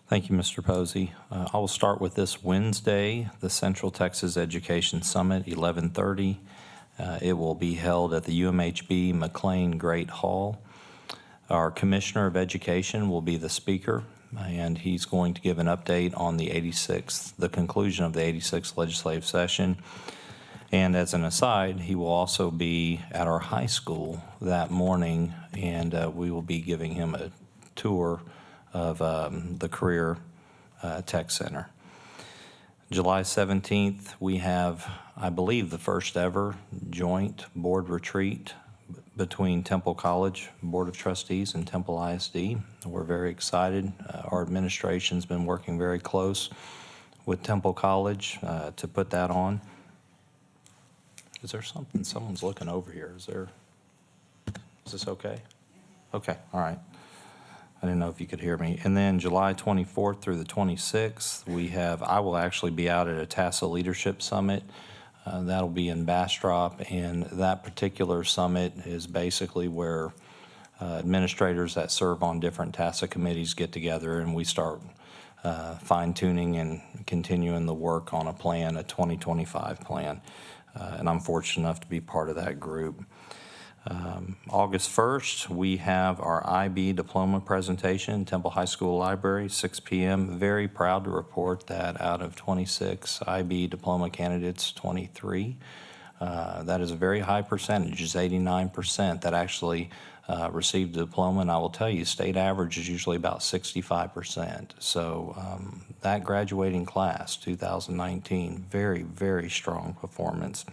Thank you, Mr. Posey. I will start with this Wednesday, the Central Texas Education Summit, 11:30. It will be held at the UMHB McLean Great Hall. Our Commissioner of Education will be the speaker, and he's going to give an update on the conclusion of the 86th legislative session. And as an aside, he will also be at our high school that morning, and we will be giving him a tour of the Career Tech Center. July 17th, we have, I believe, the first ever joint board retreat between Temple College Board of Trustees and Temple ISD. We're very excited. Our administration's been working very close with Temple College to put that on. Is there something? Someone's looking over here. Is this okay? Okay, all right. I didn't know if you could hear me. And then July 24th through the 26th, I will actually be out at a TASA Leadership Summit. That'll be in Bastrop, and that particular summit is basically where administrators that serve on different TASA committees get together, and we start fine-tuning and continuing the work on a 2025 plan. And I'm fortunate enough to be part of that group. August 1st, we have our IB Diploma presentation in Temple High School Library, 6 p.m. Very proud to report that out of 26 IB Diploma candidates, 23. That is a very high percentage, it's 89% that actually received a diploma, and I will tell you, state average is usually about 65%. So that graduating class, 2019, very, very strong performance.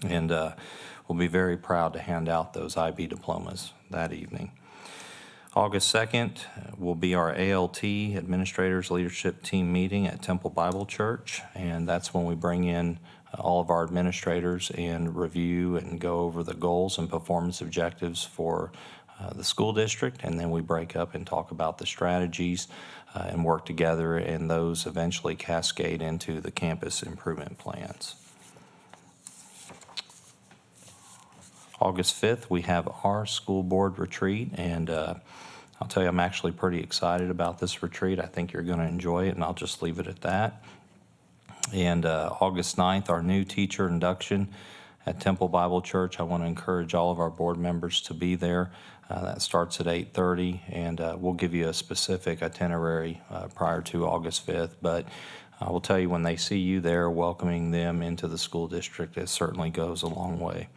And we'll be very proud to hand out those IB diplomas that evening. August 2nd will be our ALT Administrators Leadership Team meeting at Temple Bible Church, and that's when we bring in all of our administrators and review and go over the goals and performance objectives for the school district, and then we break up and talk about the strategies and work together, and those eventually cascade into the campus improvement plans. August 5th, we have our school board retreat, and I'll tell you, I'm actually pretty excited about this retreat. I think you're going to enjoy it, and I'll just leave it at that. And August 9th, our new teacher induction at Temple Bible Church. I want to encourage all of our board members to be there. That starts at 8:30, and we'll give you a specific itinerary prior to August 5th. But I will tell you, when they see you there, welcoming them into the school district, it certainly goes a long way.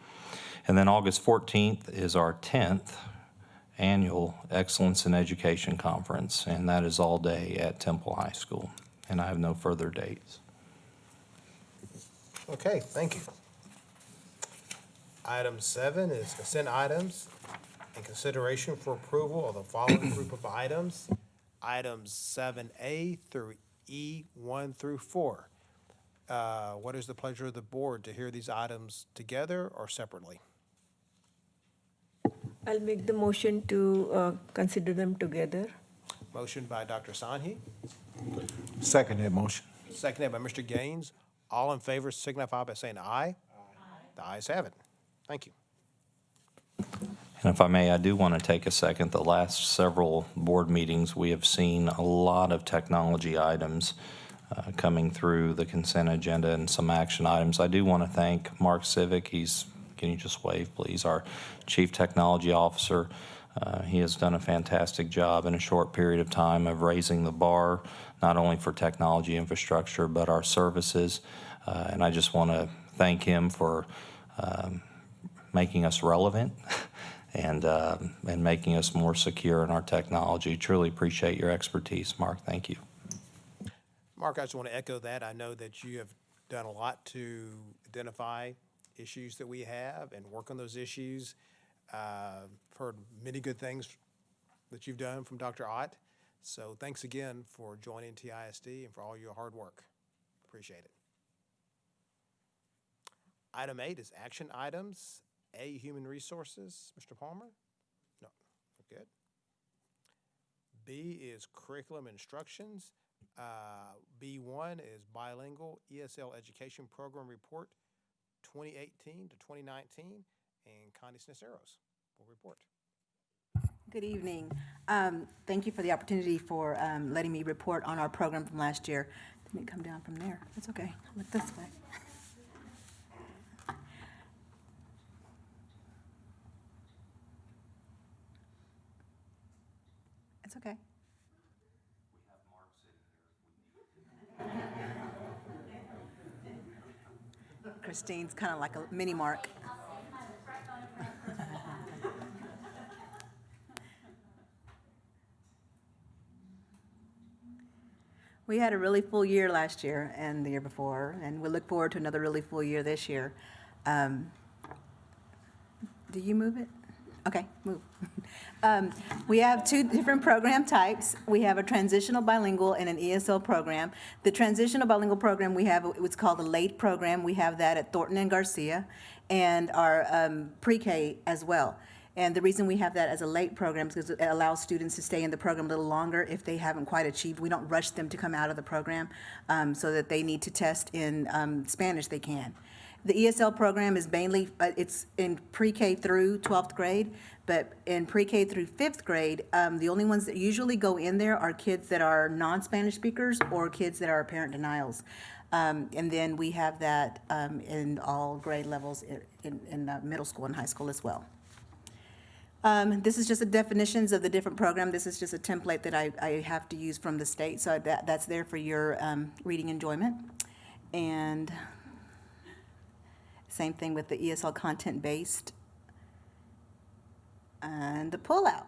And then August 14th is our 10th annual Excellence in Education Conference, and that is all day at Temple High School. And I have no further dates. Okay, thank you. Item 7 is consent items and consideration for approval of the following group of items. Items 7A through E, 1 through 4. What is the pleasure of the board to hear these items together or separately? I'll make the motion to consider them together. Motion by Dr. Sanhi, Second that motion. seconded by Mr. Gaines. All in favor signify by saying aye. The ayes have it. Thank you. And if I may, I do want to take a second. The last several board meetings, we have seen a lot of technology items coming through the consent agenda and some action items. I do want to thank Mark Civic. Can you just wave, please? Our Chief Technology Officer. He has done a fantastic job in a short period of time of raising the bar, not only for technology infrastructure, but our services. And I just want to thank him for making us relevant and making us more secure in our technology. Truly appreciate your expertise, Mark. Thank you. Mark, I just want to echo that. I know that you have done a lot to identify issues that we have and work on those issues. I've heard many good things that you've done from Dr. Ott. So thanks again for joining TISD and for all your hard work. Appreciate it. Item 8 is action items. A, human resources. Mr. Palmer? No, good. B is curriculum instructions. B1 is bilingual ESL education program report 2018 to 2019, and Connie Snisseros will report. Good evening. Thank you for the opportunity for letting me report on our program from last year. Let me come down from there. That's okay. Look this way. It's okay. Christine's kind of like a mini Mark. We had a really full year last year and the year before, and we look forward to another really full year this year. Do you move it? Okay, move. We have two different program types. We have a transitional bilingual and an ESL program. The transitional bilingual program, we have what's called a late program. We have that at Thornton and Garcia, and our pre-K as well. And the reason we have that as a late program is because it allows students to stay in the program a little longer if they haven't quite achieved. We don't rush them to come out of the program so that they need to test in Spanish, they can. The ESL program is mainly, it's in pre-K through 12th grade, but in pre-K through 5th grade, the only ones that usually go in there are kids that are non-Spanish speakers or kids that are parent denials. And then we have that in all grade levels in middle school and high school as well. This is just the definitions of the different program. This is just a template that I have to use from the state, so that's there for your reading enjoyment. And same thing with the ESL content-based and the pullout.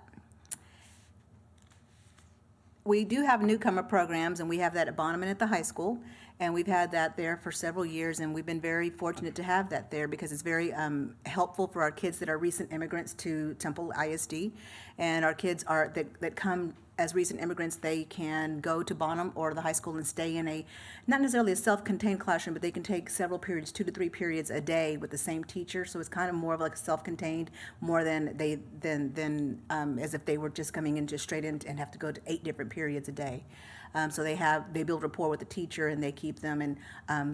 We do have newcomer programs, and we have that at Bonneman at the high school. And we've had that there for several years, and we've been very fortunate to have that there because it's very helpful for our kids that are recent immigrants to Temple ISD. And our kids that come as recent immigrants, they can go to Bonham or the high school and stay in not necessarily a self-contained classroom, but they can take several periods, 2 to 3 periods a day with the same teacher. So it's kind of more of like a self-contained, more than as if they were just coming in just straight in and have to go to 8 different periods a day. So they build rapport with the teacher and they keep them, and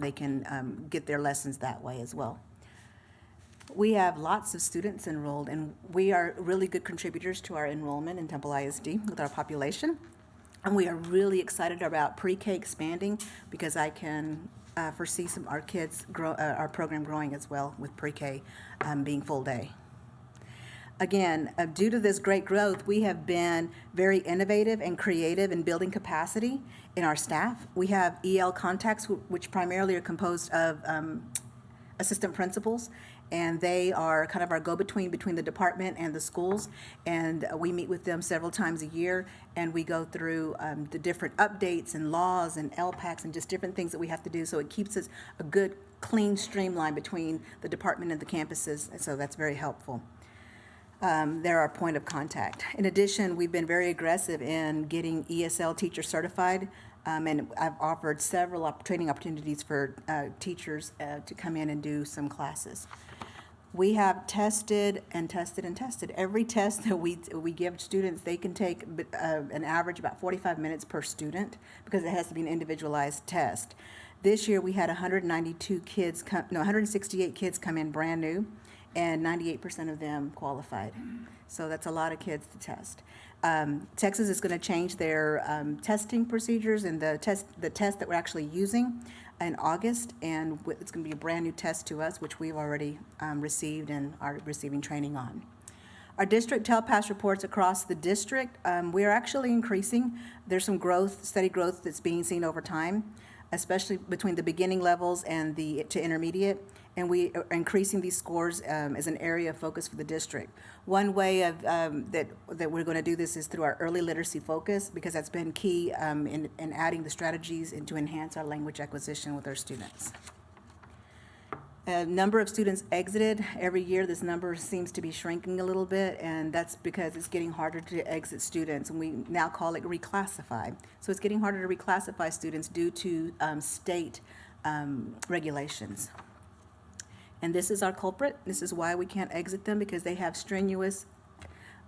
they can get their lessons that way as well. We have lots of students enrolled, and we are really good contributors to our enrollment in Temple ISD with our population. And we are really excited about pre-K expanding because I can foresee our kids our program growing as well with pre-K being full day. Again, due to this great growth, we have been very innovative and creative in building capacity in our staff. We have EL contacts, which primarily are composed of assistant principals, and they are kind of our go-between between the department and the schools. And we meet with them several times a year, and we go through the different updates and laws and LPACs and just different things that we have to do. So it keeps us a good, clean streamline between the department and the campuses, and so that's very helpful. They're our point of contact. In addition, we've been very aggressive in getting ESL teacher certified, and I've offered several training opportunities for teachers to come in and do some classes. We have tested and tested and tested. Every test that we give students, they can take an average about 45 minutes per student because it has to be an individualized test. This year we had 168 kids come in brand new, and 98% of them qualified. So that's a lot of kids to test. Texas is going to change their testing procedures and the test that we're actually using in August, and it's going to be a brand new test to us, which we've already received and are receiving training on. Our district TELPAS reports across the district, we are actually increasing. There's some growth, steady growth that's being seen over time, especially between the beginning levels and to intermediate. And we are increasing these scores as an area of focus for the district. One way of that we're going to do this is through our early literacy focus, because that's been key in adding the strategies and to enhance our language acquisition with our students. A number of students exited every year. This number seems to be shrinking a little bit, and that's because it's getting harder to exit students, and we now call it reclassify. So it's getting harder to reclassify students due to state regulations. And this is our culprit. This is why we can't exit them, because they have strenuous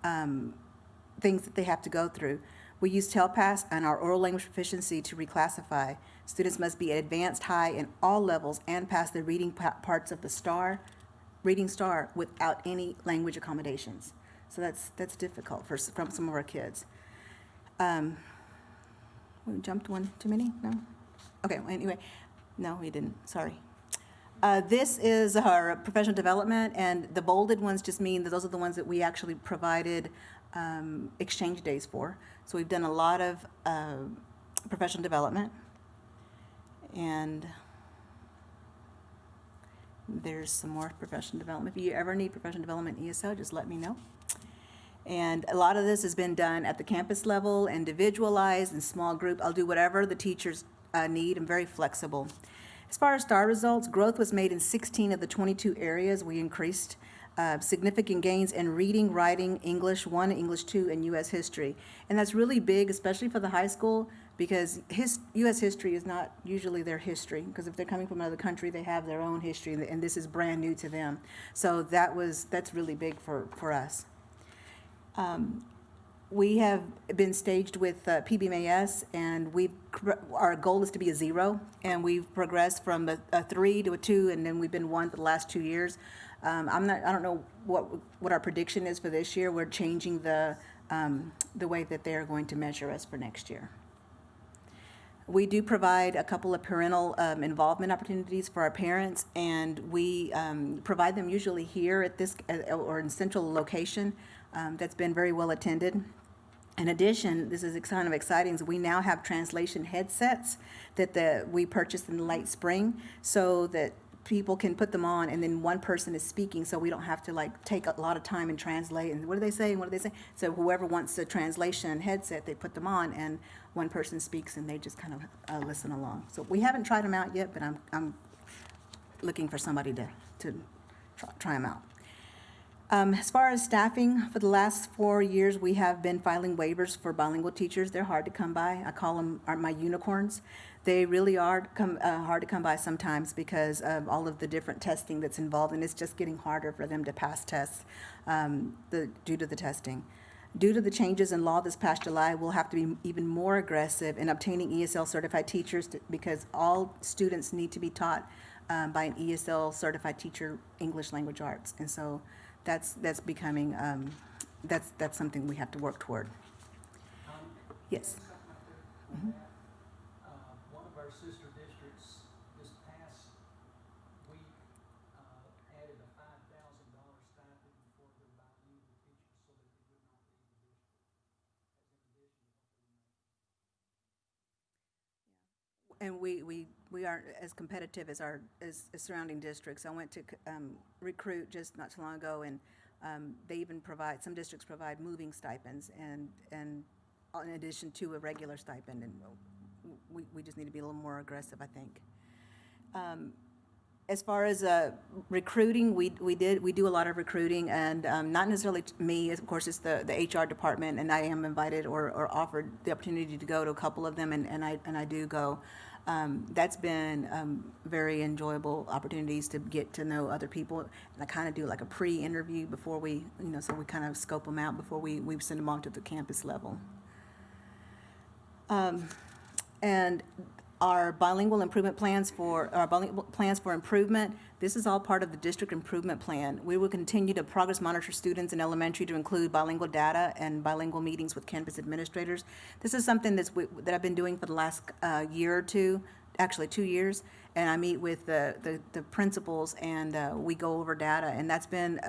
things that they have to go through. We use TELPAS and our oral language proficiency to reclassify. Students must be at advanced high in all levels and pass the reading parts of the reading star without any language accommodations. So that's difficult from some of our kids. We jumped one too many? No? Okay, well, anyway. No, we didn't, sorry. This is our professional development, and the bolded ones just mean that those are the ones that we actually provided exchange days for. So we've done a lot of professional development, and there's some more professional development. If you ever need professional development ESL, just let me know. And a lot of this has been done at the campus level, individualized and small group. I'll do whatever the teachers need. I'm very flexible. As far as STAR results, growth was made in 16 of the 22 areas. We increased significant gains in reading, writing, English 1, English 2, and U.S. history. And that's really big, especially for the high school, because U.S. history is not usually their history, because if they're coming from another country, they have their own history, and this is brand new to them. So that's really big for us. We have been staged with PBMAS, and our goal is to be a 0, and we've progressed from a 3 to a 2, and then we've been 1 for the last 2 years. I don't know what our prediction is for this year. We're changing the way that they're going to measure us for next year. We do provide a couple of parental involvement opportunities for our parents, and we provide them usually here at this or in central location. That's been very well attended. In addition, this is kind of exciting, so we now have translation headsets that we purchased in the late spring, so that people can put them on, and then one person is speaking, so we don't have to like take a lot of time and translate, and what do they say, and what do they say? So whoever wants the translation headset, they put them on, and one person speaks, and they just kind of listen along. So we haven't tried them out yet, but I'm looking for somebody to try them out. As far as staffing, for the last 4 years, we have been filing waivers for bilingual teachers. They're hard to come by. I call them my unicorns. They really are hard to come by sometimes because of all of the different testing that's involved, and it's just getting harder for them to pass tests due to the testing. Due to the changes in law this past July, we'll have to be even more aggressive in obtaining ESL certified teachers because all students need to be taught by an ESL certified teacher, English language arts. And so that's becoming, that's something we have to work toward. Yes. Mm-hmm. One of our sister districts this past week added a $5,000 stipend for their bilingual teachers so that they would not leave the district. As in addition to what they make. And we aren't as competitive as surrounding districts. I went to recruit just not too long ago, and they even some districts provide moving stipends and in addition to a regular stipend, and we just need to be a little more aggressive, I think. As far as recruiting, we do a lot of recruiting, and not necessarily me. Of course, it's the HR department, and I am invited or offered the opportunity to go to a couple of them, and I do go. That's been very enjoyable opportunities to get to know other people, and I kind of do like a pre-interview before we, so we kind of scope them out before we send them on to the campus level. And our bilingual improvement plans for improvement, this is all part of the district improvement plan. We will continue to progress monitor students in elementary to include bilingual data and bilingual meetings with campus administrators. This is something that I've been doing for the last year or two, actually 2 years, and I meet with the principals, and we go over data, and that's been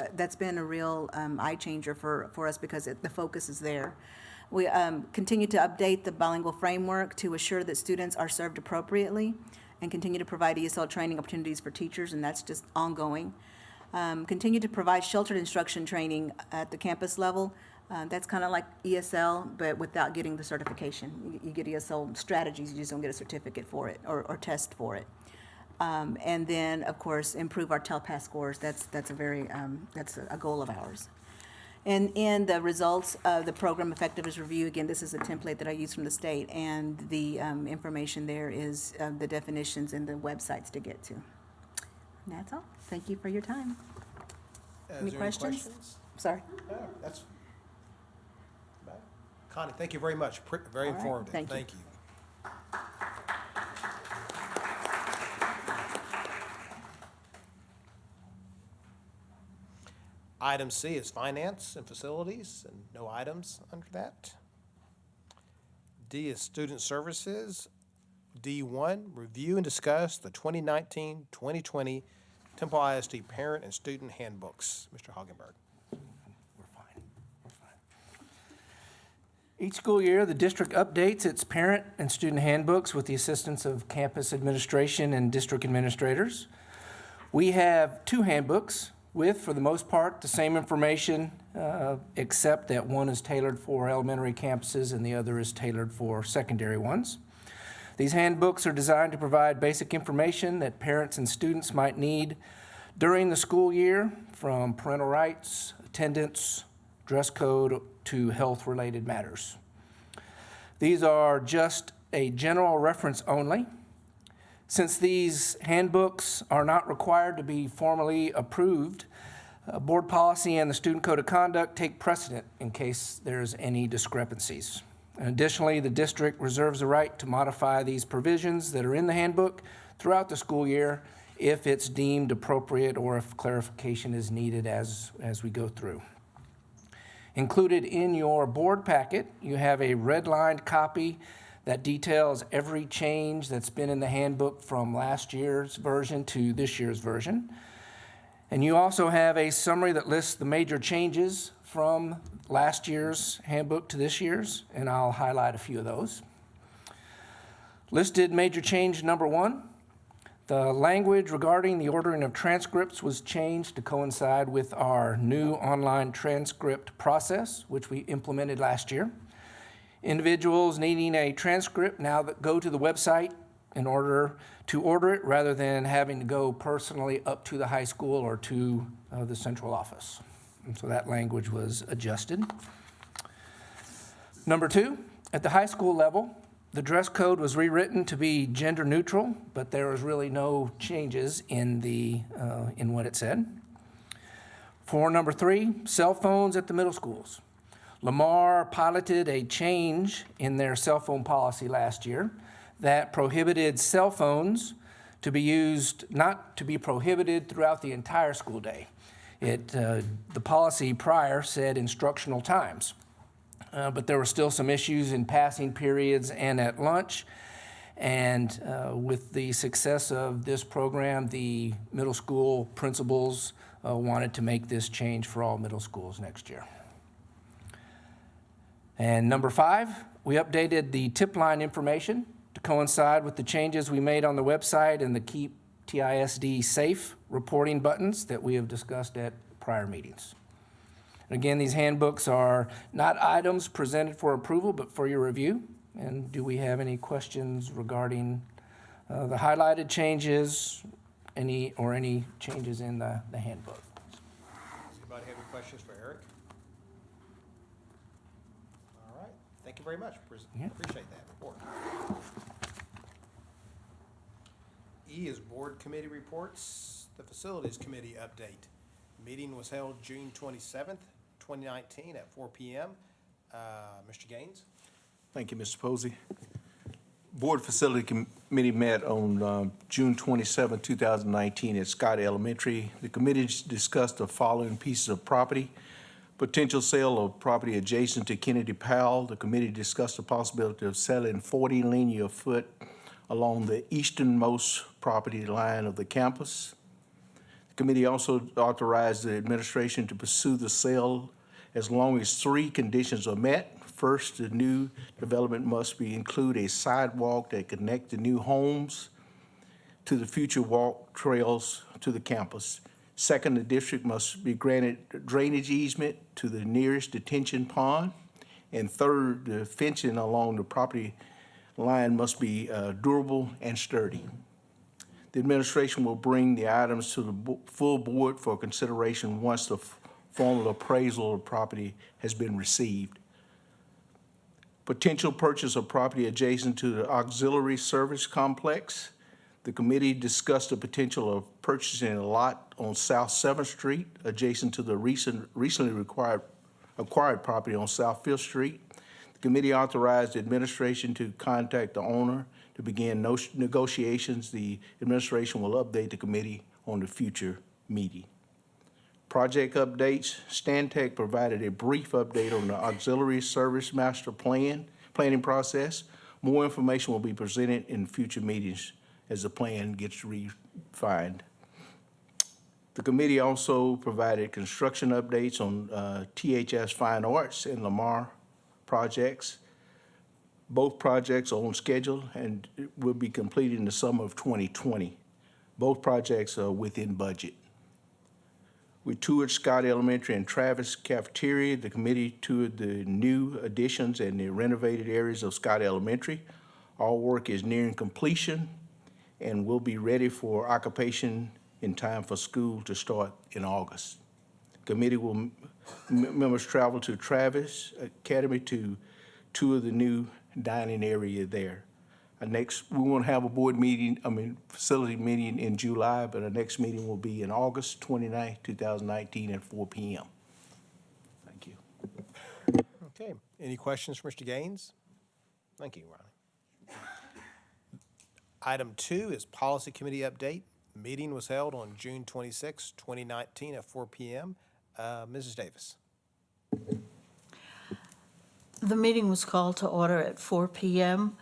a real eye changer for us because the focus is there. We continue to update the bilingual framework to assure that students are served appropriately and continue to provide ESL training opportunities for teachers, and that's just ongoing. Continue to provide sheltered instruction training at the campus level. That's kind of like ESL, but without getting the certification. You get ESL strategies, you just don't get a certificate for it or test for it. And then, of course, improve our TELPAS scores. That's a goal of ours. And in the results of the program effectiveness review, again, this is a template that I use from the state, and the information there is the definitions and the websites to get to. And that's all. Thank you for your time. Any questions? Sorry. No, that's. Connie, thank you very much. Very All right, informative. thank you. Thank you. Item C is finance and facilities, and no items under that. D is student services. D1, review and discuss the 2019-2020 Temple ISD parent and student handbooks. Mr. Hagenberg. We're fine. Each school year, the district updates its parent and student handbooks with the assistance of campus administration and district administrators. We have 2 handbooks with, for the most part, the same information, except that one is tailored for elementary campuses and the other is tailored for secondary ones. These handbooks are designed to provide basic information that parents and students might need during the school year, from parental rights, attendance, dress code, to health-related matters. These are just a general reference only. Since these handbooks are not required to be formally approved, board policy and the student code of conduct take precedent in case there's any discrepancies. Additionally, the district reserves the right to modify these provisions that are in the handbook throughout the school year if it's deemed appropriate or if clarification is needed as we go through. Included in your board packet, you have a redlined copy that details every change that's been in the handbook from last year's version to this year's version. And you also have a summary that lists the major changes from last year's handbook to this year's, and I'll highlight a few of those. Listed major change number 1, The language regarding the ordering of transcripts was changed to coincide with our new online transcript process, which we implemented last year. Individuals needing a transcript now that go to the website in order to order it rather than having to go personally up to the high school or to the central office. And so that language was adjusted. Number two, at the high school level, the dress code was rewritten to be gender neutral, but there was really no changes in what it said. For number three, cell phones at the middle schools. Lamar piloted a change in their cell phone policy last year that prohibited cell phones to be used, not to be prohibited throughout the entire school day. The policy prior said instructional times, but there were still some issues in passing periods and at lunch. And with the success of this program, the middle school principals wanted to make this change for all middle schools next year. And number five, we updated the tip line information to coincide with the changes we made on the website and the Keep TISD Safe reporting buttons that we have discussed at prior meetings. And again, these handbooks are not items presented for approval, but for your review. And do we have any questions regarding the highlighted changes, any changes in the handbook? Does anybody have any questions for Eric? All right, thank you very much. Appreciate that report. E is board committee reports. The facilities committee update. Meeting was held June 27th, 2019 at 4 p.m. Mr. Gaines? Thank you, Mr. Posey. Board Facility Committee met on June 27, 2019 at Scott Elementary. The committee discussed the following pieces of property: potential sale of property adjacent to Kennedy Powell. The committee discussed the possibility of selling 40 linear foot along the easternmost property line of the campus. The committee also authorized the administration to pursue the sale as long as three conditions are met. First, the new development must include a sidewalk that connects the new homes to the future walk trails to the campus. Second, the district must be granted drainage easement to the nearest detention pond. And third, the fencing along the property line must be durable and sturdy. The administration will bring the items to the full board for consideration once the formal appraisal of property has been received. Potential purchase of property adjacent to the auxiliary service complex. The committee discussed the potential of purchasing a lot on South 7th Street adjacent to the recently acquired property on South 5th Street. The committee authorized the administration to contact the owner to begin negotiations. The administration will update the committee on the future meeting. Project updates. Stantec provided a brief update on the auxiliary service master planning process. More information will be presented in future meetings as the plan gets refined. The committee also provided construction updates on THS Fine Arts and Lamar projects. Both projects are on schedule and will be completed in the summer of 2020. Both projects are within budget. We toured Scott Elementary and Travis Cafeteria. The committee toured the new additions and the renovated areas of Scott Elementary. All work is nearing completion and will be ready for occupation in time for school to start in August. Committee members travel to Travis Academy to tour the new dining area there. We want to have a facility meeting in July, but our next meeting will be in August 29, 2019 at 4 p.m. Thank you. Okay, any questions for Mr. Gaines? Thank you, Ronnie. Item 2 is policy committee update. Meeting was held on June 26, 2019 at 4 p.m. Mrs. Davis. The meeting was called to order at 4 p.m.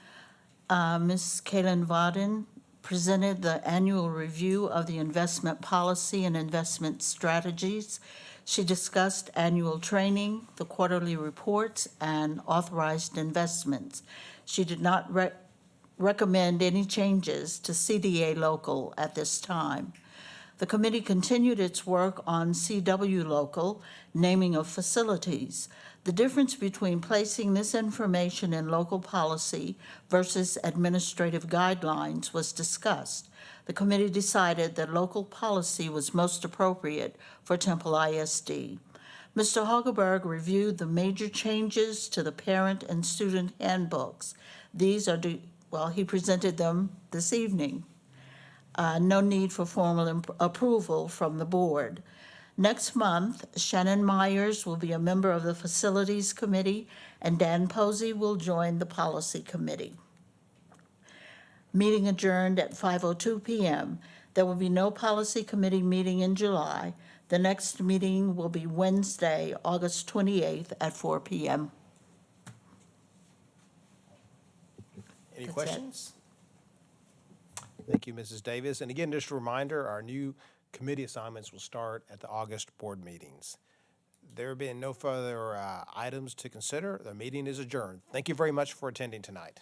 Ms. Kaylin Vaden presented the annual review of the investment policy and investment strategies. She discussed annual training, the quarterly reports, and authorized investments. She did not recommend any changes to CDA local at this time. The committee continued its work on CW local, naming of facilities. The difference between placing this information in local policy versus administrative guidelines was discussed. The committee decided that local policy was most appropriate for Temple ISD. Mr. Hagelberg reviewed the major changes to the parent and student handbooks. These are, he presented them this evening. No need for formal approval from the board. Next month, Shannon Myers will be a member of the Facilities Committee, and Dan Posey will join the Policy Committee. Meeting adjourned at 5:02 p.m. There will be no Policy Committee meeting in July. The next meeting will be Wednesday, August 28th at 4 p.m. Any That's it. questions? Thank you, Mrs. Davis. And again, just a reminder, our new committee assignments will start at the August board meetings. There being no further items to consider, the meeting is adjourned. Thank you very much for attending tonight.